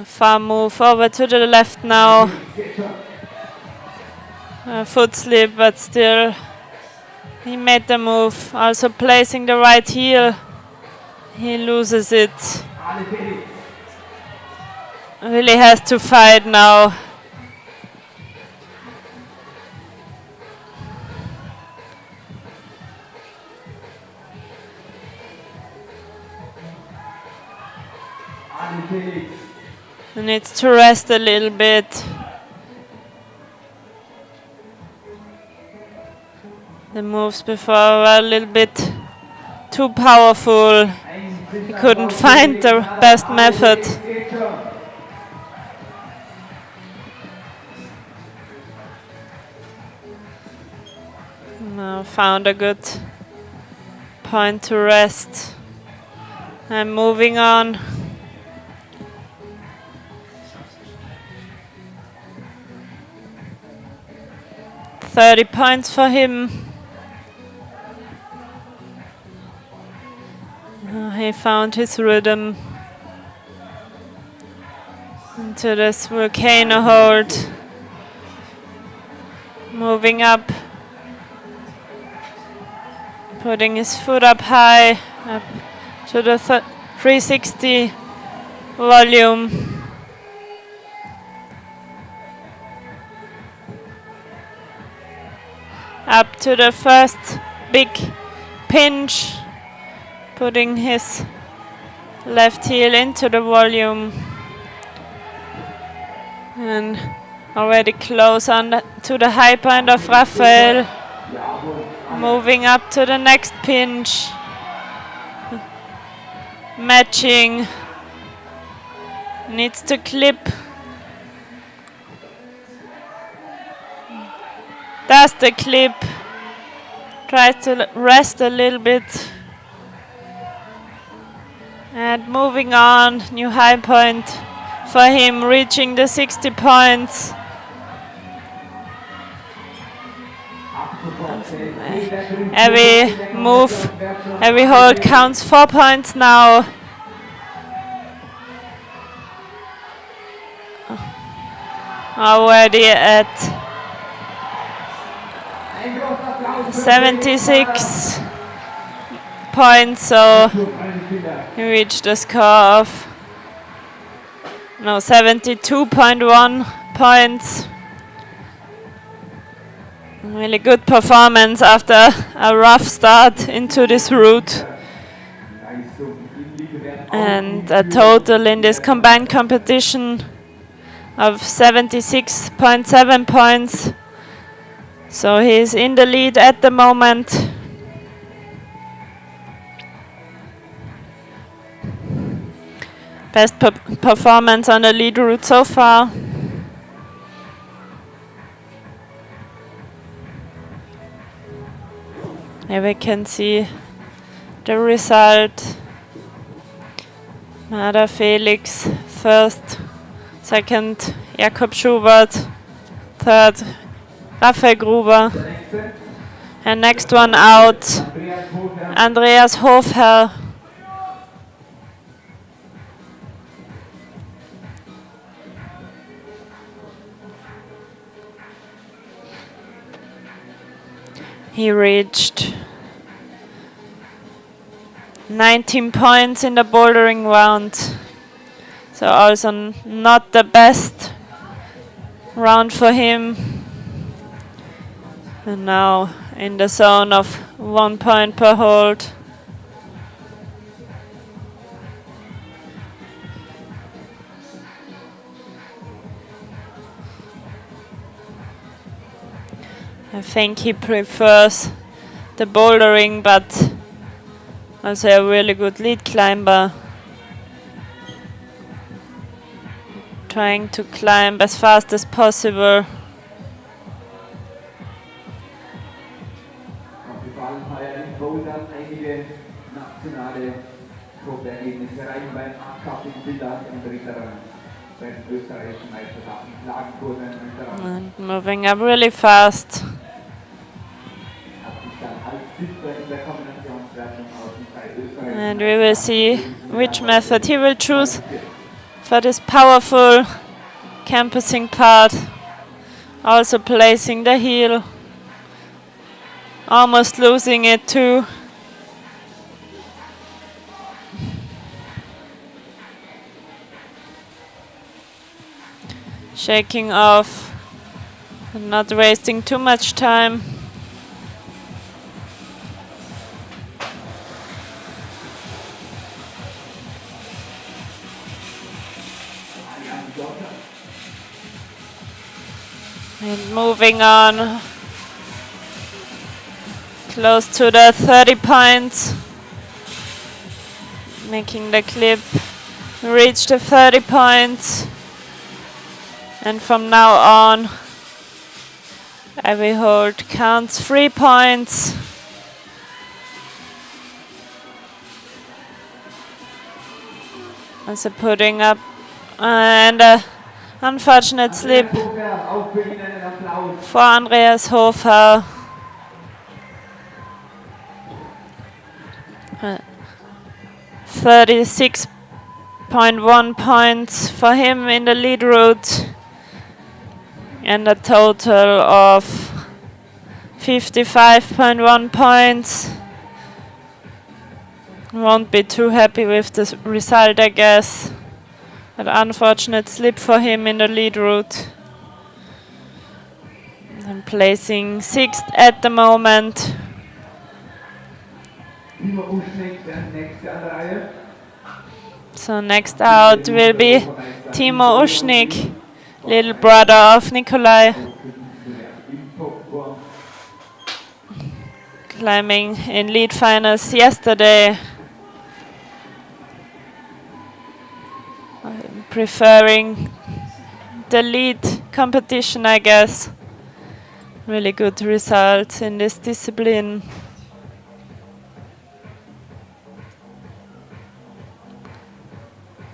Far move over to the left now. Foot slip, but still he made the move. Also placing the right heel. He loses it. Really has to fight now. He needs to rest a little bit. The moves before were a little bit too powerful. He couldn't find the best method. Now found a good point to rest. And moving on. $30 points for him. He found his rhythm into this volcano hold. Moving up, putting his foot up high, up to the 360 volume. Up to the first big pinch, putting his left heel into the volume. And already close on to the high point of Raphael. Moving up to the next pinch. Matching. Needs to clip. Does the clip. Tries to rest a little bit. And moving on, new high point for him, reaching the 60 points. Every move, every hold counts 4 points now. Already at 76 points, so he reached a score of 72.1 points. Really good performance after a rough start into this route. And a total in this combined competition of 76.7 points. So he's in the lead at the moment. Best performance on the lead route so far. Here we can see the result. Mada Felix first, second Jakob Schubert, third Raphael Gruber, and next one out, Andreas Hofherr. He reached 19 points in the bouldering round, so also not the best round for him. And now in the zone of 1 point per hold. I think he prefers the bouldering, but also a really good lead climber. Trying to climb as fast as possible. Einige nationale Top-Ergebnisse rein beim Abschaffen Bildern im Dritteren. Bei den österreichischen Meisterschaften Klagenfurt im Dritteren. And moving up really fast. Hat sich dann als Siebter And we will see which method he will choose for this powerful campusing part. Also placing the heel, almost losing it too. Shaking off and not wasting too much time. And moving on close to the 30 points, making the clip reach the 30 points. And from now on, every hold counts 3 points. Also putting up and unfortunate slip for Andreas Hofer. 36.1 points for him in the lead route, and a total of 55.1 points. Won't be too happy with the result, I guess. An unfortunate slip for him in the lead route. I'm placing 6th at the moment. So next out will be Timo Uschnik, little brother of Nikolai. Climbing in lead finals yesterday. I'm preferring the lead competition, I guess. Really good results in this discipline.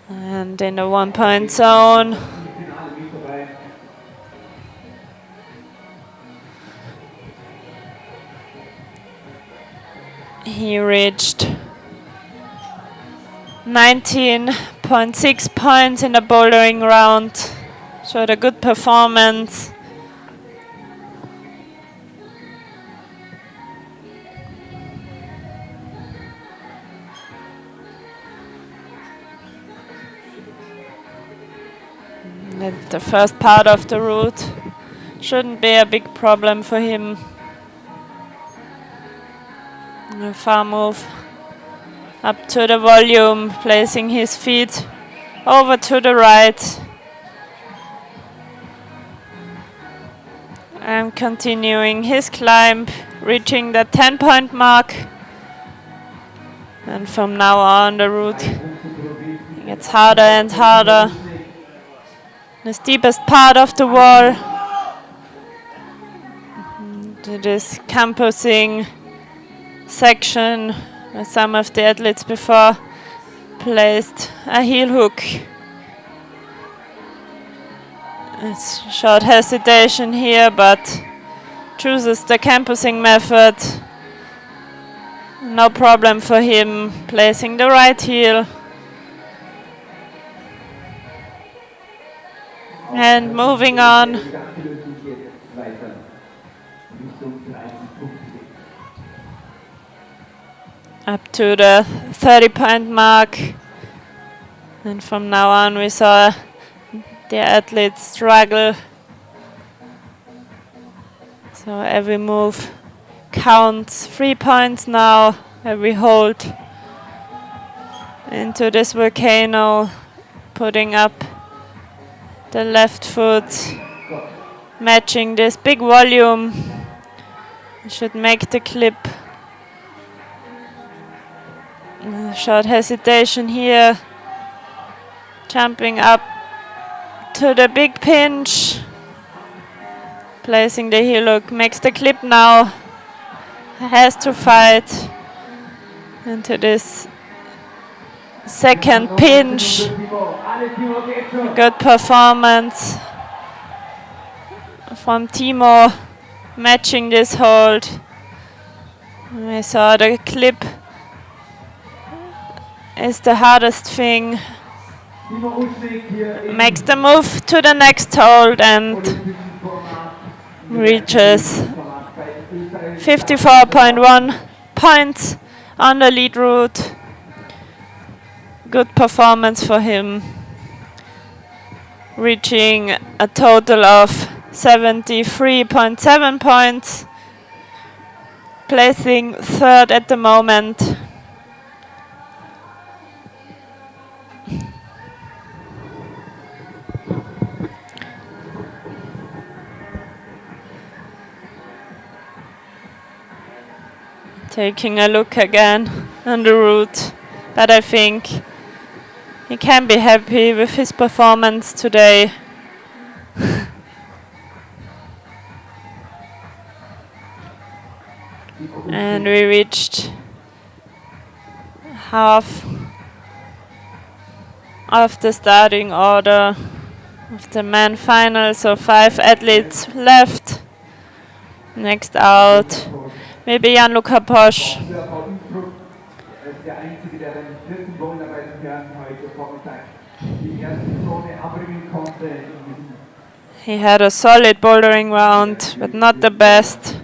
And in the 1 point zone. He reached 19.6 points in the bouldering round. Showed a good performance. The first part of the route shouldn't be a big problem for him. A far move up to the volume, placing his feet over to the right. And continuing his climb, reaching the 10-point mark. And from now on, the route gets harder and harder. The steepest part of the wall. To this campusing section where some of the athletes before placed a heel hook. It's short hesitation here, but chooses the campusing method. No problem for him placing the right heel. And moving on. Up to the 30-point mark. And from now on we saw the athletes struggle. So every move counts 3 points now. Every hold into this volcano, putting up the left foot, matching this big volume. Should make the clip. Short hesitation here. Jumping up to the big pinch. Placing the heel hook, makes the clip now. Has to fight into this second pinch. Good performance from Timo, matching this hold. I saw the clip is the hardest thing. Makes the move to the next hold and reaches 54.1 points on the lead route. Good performance for him, reaching a total of 73.7 points, placing third at the moment. Taking a look again on the route, but I think he can be happy with his performance today. And we reached half of the starting order of the men final, so 5 athletes left. Next out, maybe Jan-Luca Posch. He had a solid bouldering round, but not the best,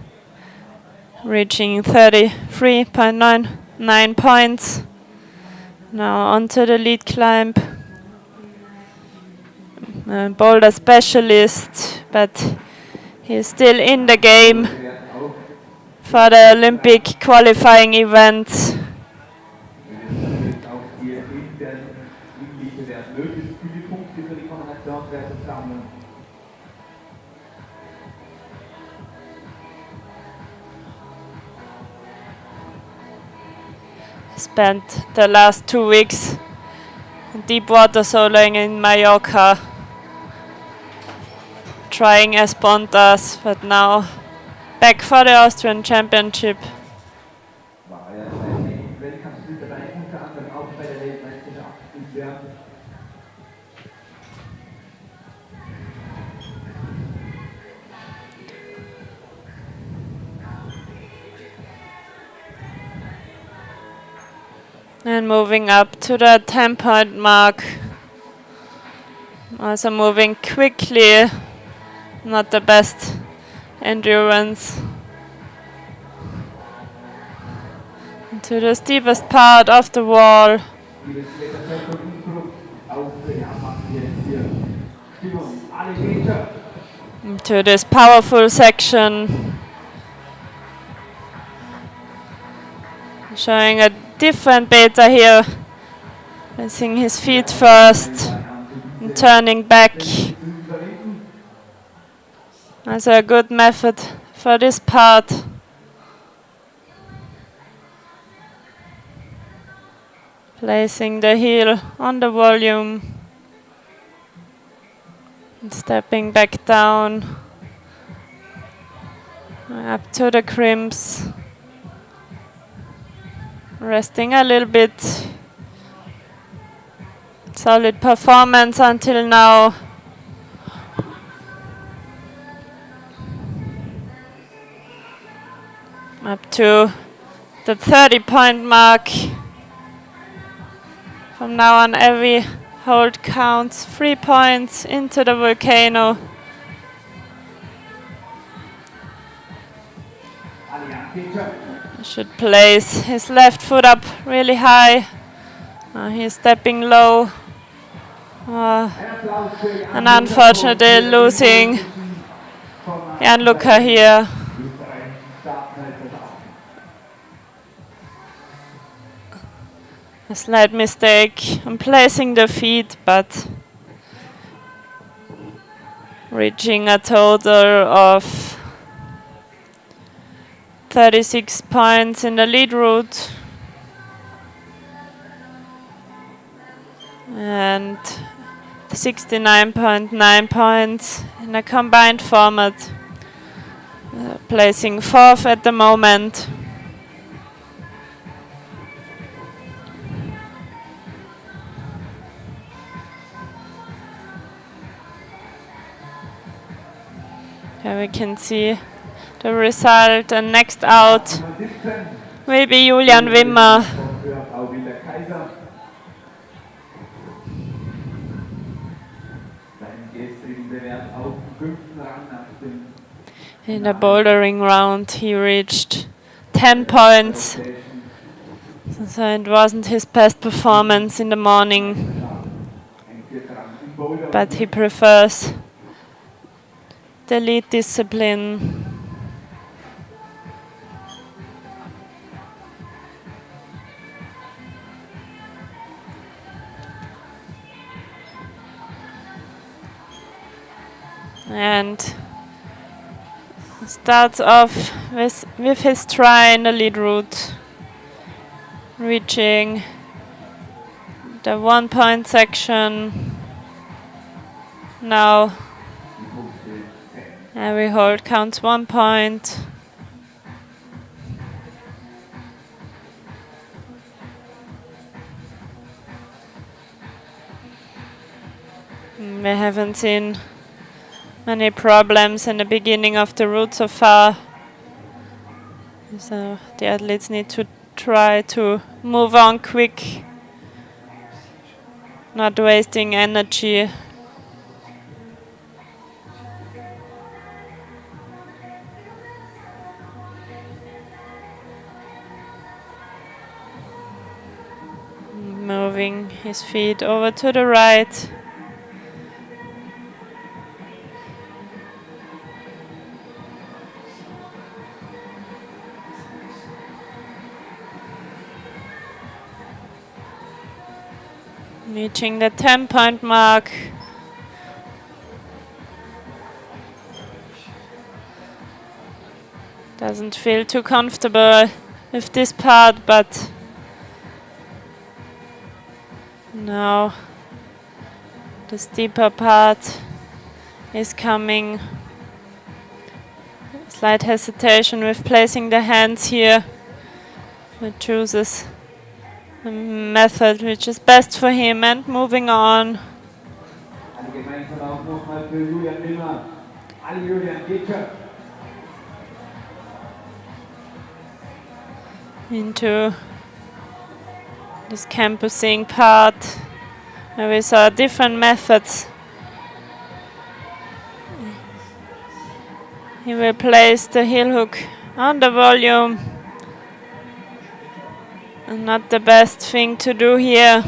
reaching 33.99 points. Now onto the lead climb. Boulder specialist, but he's still in the game for the Olympic qualifying events. Spent the last 2 weeks deep water soloing in Mallorca, trying Espontas, but now back for the Austrian Championship. And moving up to the 10-point mark. Also moving quickly, not the best endurance. To the steepest part of the wall. To this powerful section. Showing a different beta here. Placing his feet first and turning back. That's a good method for this part. Placing the heel on the volume. And stepping back down. Up to the crimps. Resting a little bit. Solid performance until now. Up to the 30-point mark. From now on, every hold counts. 3 points into the volcano. Should place his left foot up really high. He's stepping low. And unfortunately losing Jan-Luca here. A slight mistake on placing the feet, but reaching a total of 36 points in the lead route. And 69.9 points in a combined format. Placing 4th at the moment. Here we can see the result, and next out will be Julian Wimmer. In the bouldering round, he reached 10 points. So it wasn't his best performance in the morning, but he prefers the lead discipline. And starts off with his try in the lead route, reaching the 1 point section. Now every hold counts 1 point. We haven't seen many problems in the beginning of the route so far. So the athletes need to try to move on quick, not wasting energy. Moving his feet over to the right. Reaching the 10-point mark. Doesn't feel too comfortable with this part, but now the steeper part is coming. Slight hesitation with placing the hands here. He chooses a method which is best for him and moving on. Into this campusing part where we saw different methods. He will place the heel hook on the volume. And not the best thing to do here.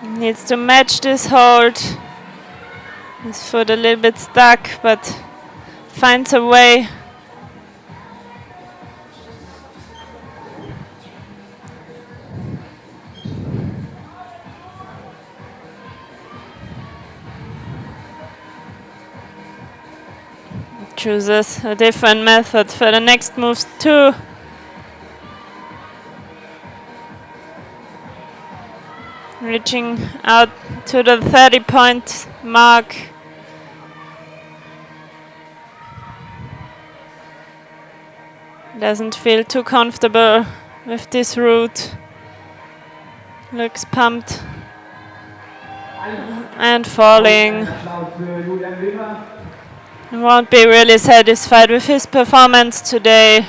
Needs to match this hold. His foot a little bit stuck, but finds a way. Chooses a different method for the next moves too. Reaching out to the 30-point mark. Doesn't feel too comfortable with this route. Looks pumped and falling. Won't be really satisfied with his performance today.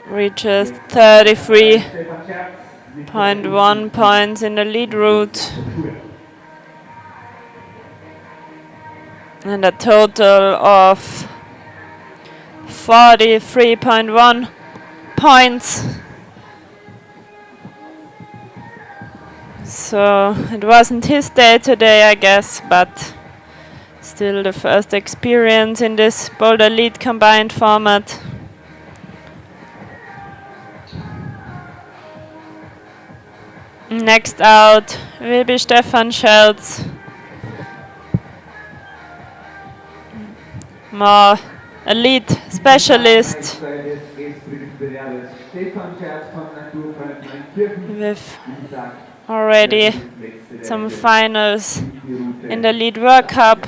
Reaches 33.1 points in the lead route. And a total of 43.1 points. So it wasn't his day today, I guess, but still the first experience in this Boulder&Lead combined format. Next out will be Stefan Schelz. More a lead specialist with already some finals in the Lead World Cup.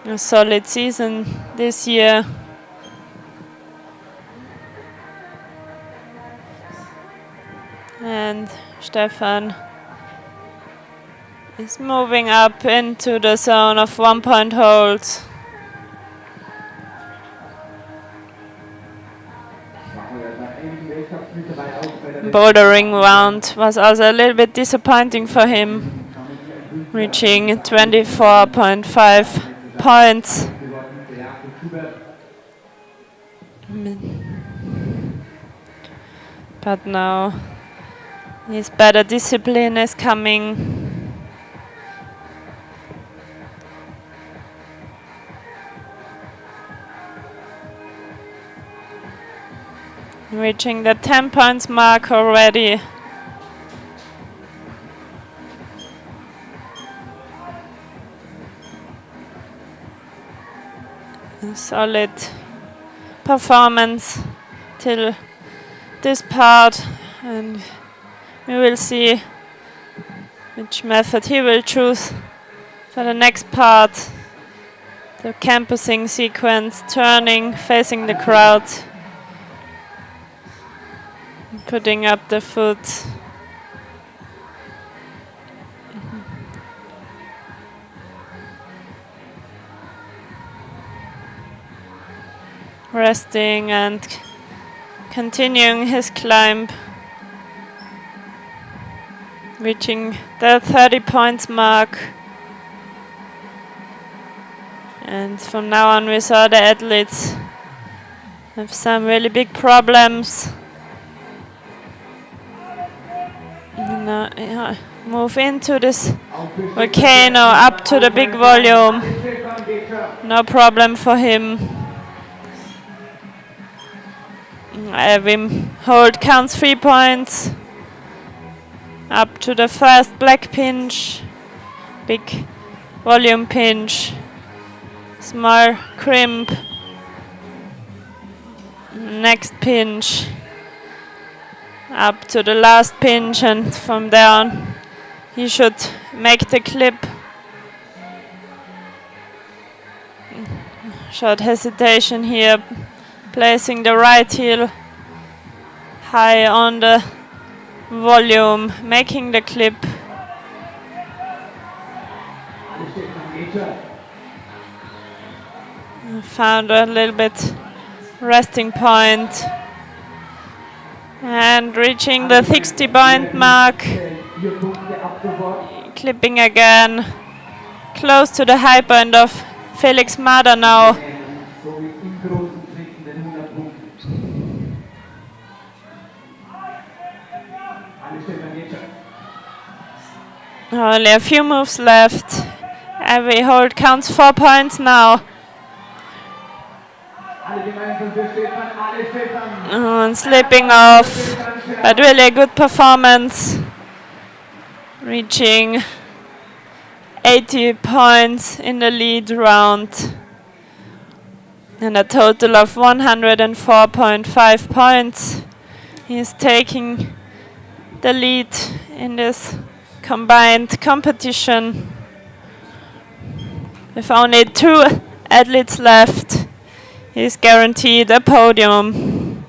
A solid season this year. And Stefan He's moving up into the zone of 1-point holds. Bouldering round was also a little bit disappointing for him, reaching 24.5 points. But now his better discipline is coming. Reaching the 10 points mark already. A solid performance till this part, and we will see which method he will choose for the next part. The campusing sequence, turning, facing the crowd, putting up the foot. Resting and continuing his climb, reaching the 30 points mark. And from now on we saw the athletes have some really big problems. Now, move into this volcano, up to the big volume. No problem for him. Every hold counts 3 points. Up to the first black pinch, big volume pinch, small crimp, next pinch, up to the last pinch, and from there on he should make the clip. Short hesitation here, placing the right heel high on the volume, making the clip. Found a little bit resting point and reaching the 60 point mark. Clipping again, close to the high point of Felix Mader now. Only a few moves left. Every hold counts 4 points now. And slipping off, but really a good performance. Reaching 80 points in the lead round. And a total of 104.5 points. He is taking the lead in this combined competition. With only 2 athletes left, he is guaranteed a podium.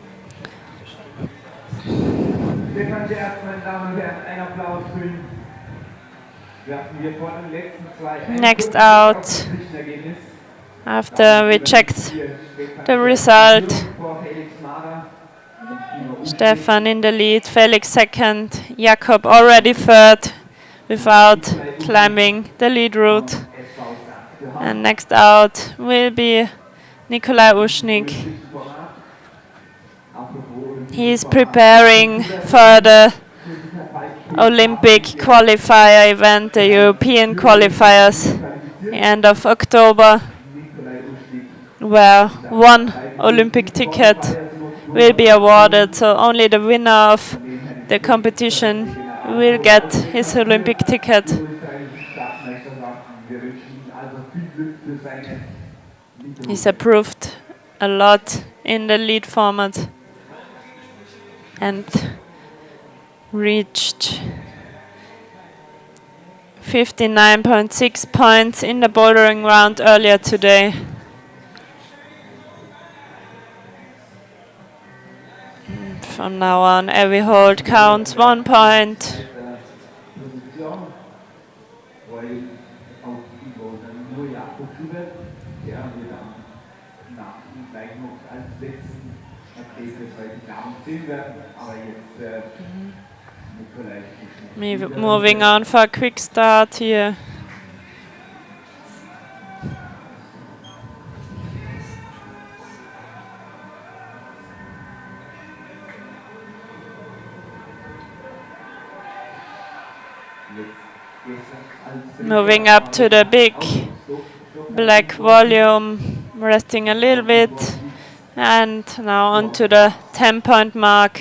Next out, after we checked the result, Stefan in the lead, Felix second, Jakob already third without climbing the lead route. And next out will be Nikolai Uschnik. He is preparing for the Olympic qualifier event, the European qualifiers, the end of October, where 1 Olympic ticket will be awarded. So only the winner of the competition will get his Olympic ticket. He's improved a lot in the lead format and reached 59.6 points in the bouldering round earlier today. From now on, every hold counts 1 point. weil auch die Boulder nur Jakob Schubert, der wir dann nach ihm gleich noch als letzten Athlet des heutigen Abends sehen werden. Aber jetzt Nikolai. Moving on for a quick start here. Moving up to the big black volume, resting a little bit, and now onto the 10-point mark.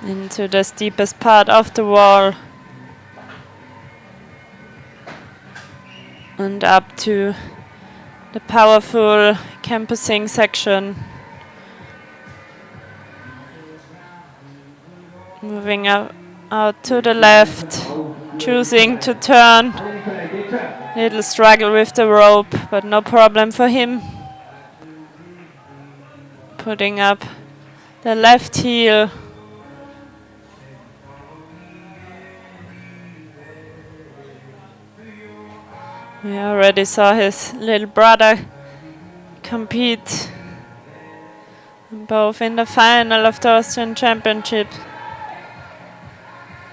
Into the steepest part of the wall. And up to the powerful campusing section. Moving out to the left, choosing to turn. Little struggle with the rope, but no problem for him. Putting up the left heel. We already saw his little brother compete both in the final of the Austrian Championship.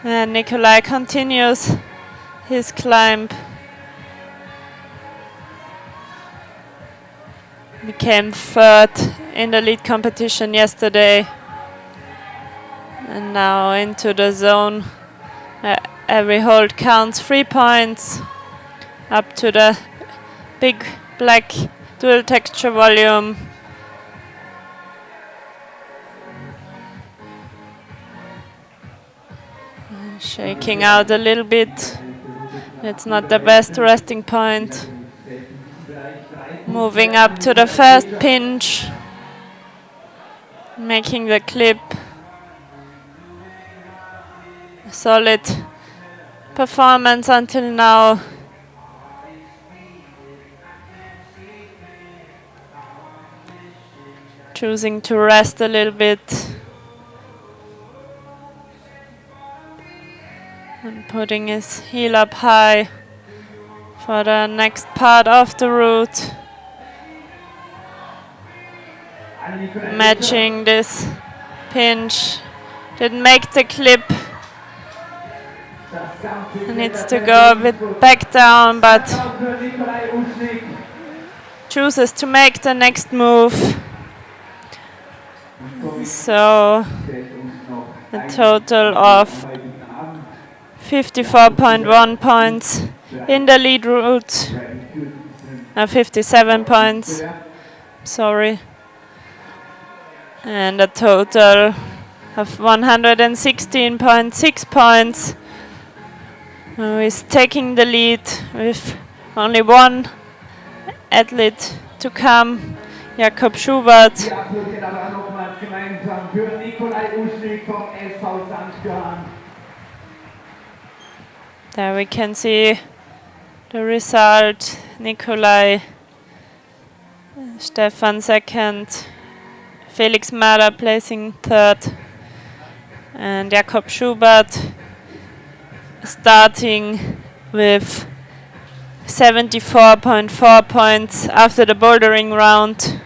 And Nikolai continues his climb. Became third in the lead competition yesterday. And now into the zone. Every hold counts, 3 points. Up to the big black dual texture volume. Shaking out a little bit. It's not the best resting point. Moving up to the first pinch. Making the clip. Solid performance until now. Choosing to rest a little bit. And putting his heel up high for the next part of the route. Matching this pinch. Didn't make the clip. Needs to go a bit back down, but chooses to make the next move. So a total of 54.1 points in the lead route. 57 points, sorry. And a total of 116.6 points. Who is taking the lead with only one athlete to come, Jakob Schubert. There we can see the result. Nikolai, Stefan second, Felix Mara placing third, and Jakob Schubert starting with 74.4 points after the bouldering round.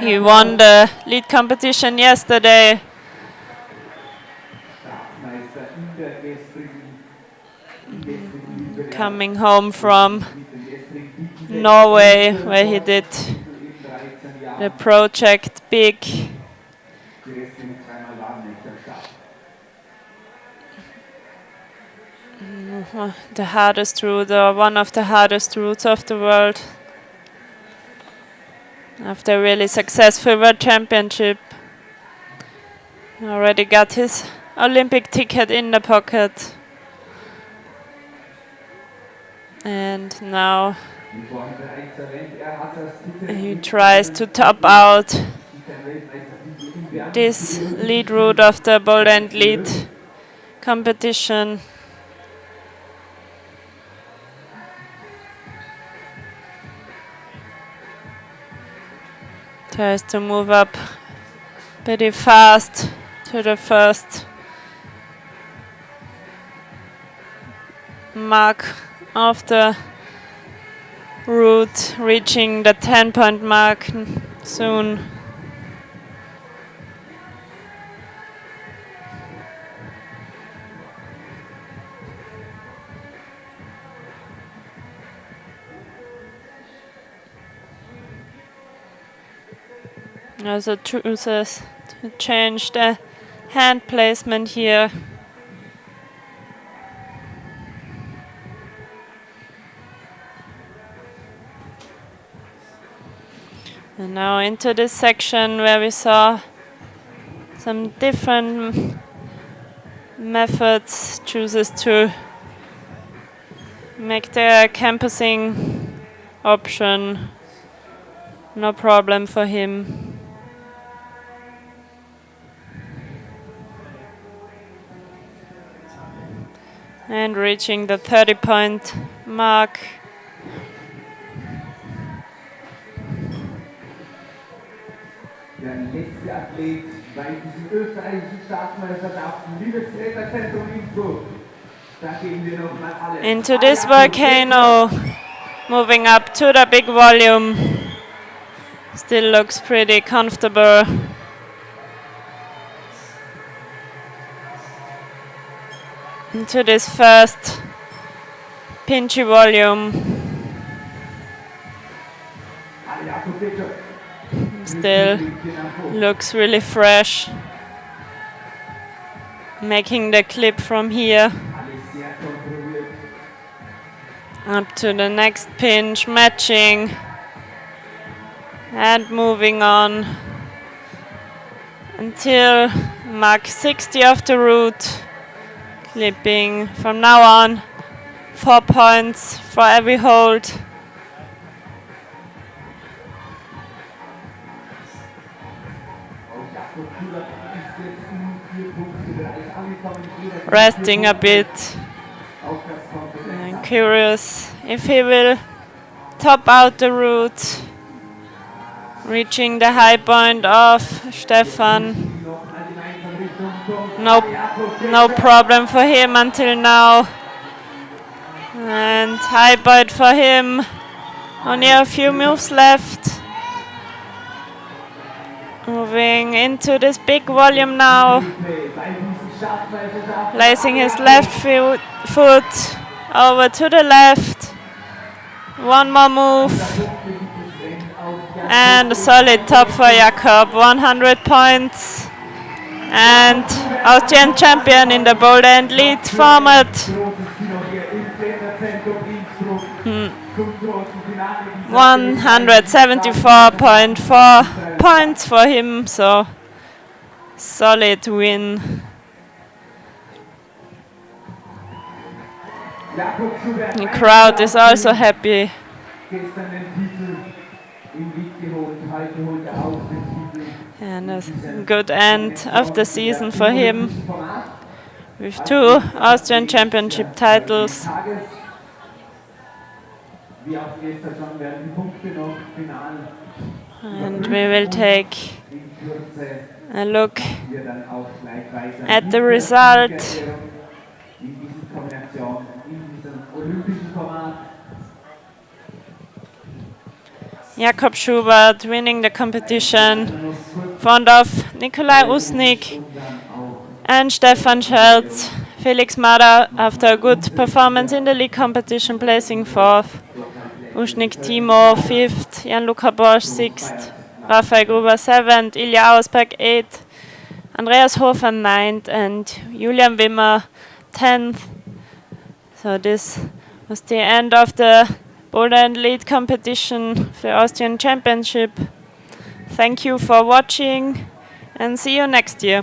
He won the lead competition yesterday. Coming home from Norway, where he did the project big. The hardest route, or one of the hardest routes of the world. After a really successful World Championship. Already got his Olympic ticket in the pocket. And now he tries to top out this lead route of the Boulder&Lead competition. Tries to move up pretty fast to the first mark of the route, reaching the 10-point mark soon. Also chooses to change the hand placement here. And now into this section where we saw some different methods, chooses to make the campusing option no problem for him. And reaching the 30-point mark. Der letzte Athlet bei diesen österreichischen Staatsmeisterschaften, liebes Kletterzentrum Innsbruck. Da gehen wir noch mal alle. Into this volcano, moving up to the big volume. Still looks pretty comfortable. Into this first pinchy volume. Still looks really fresh. Making the clip from here up to the next pinch, matching and moving on until mark 60 of the route. Clipping from now on 4 points for every hold. Resting a bit. I'm curious if he will top out the route, reaching the high point of Stefan. No problem for him until now. And high point for him. Only a few moves left. Moving into this big volume now. Placing his left foot over to the left. One more move. And a solid top for Jakob. 100 points. And Austrian champion in the Boulder&Lead format. 174.4 points for him, so solid win. The crowd is also happy. And a good end of the season for him with 2 Austrian championship titles. And we will take a look at the result. Jakob Schubert winning the competition, in front of Nikolai Usnik and Stefan Scherz. Felix Mada, after a good performance in the league competition, placing 4th. Usnik Timo 5th, Jan-Luca Bosch 6th, Raphael Gruber 7th, Ilya Ausberg 8th, Andreas Hofer 9th, and Julian Wimmer 10th. So this was the end of the Boulder&Lead competition for Austrian Championship. Thank you for watching and see you next year.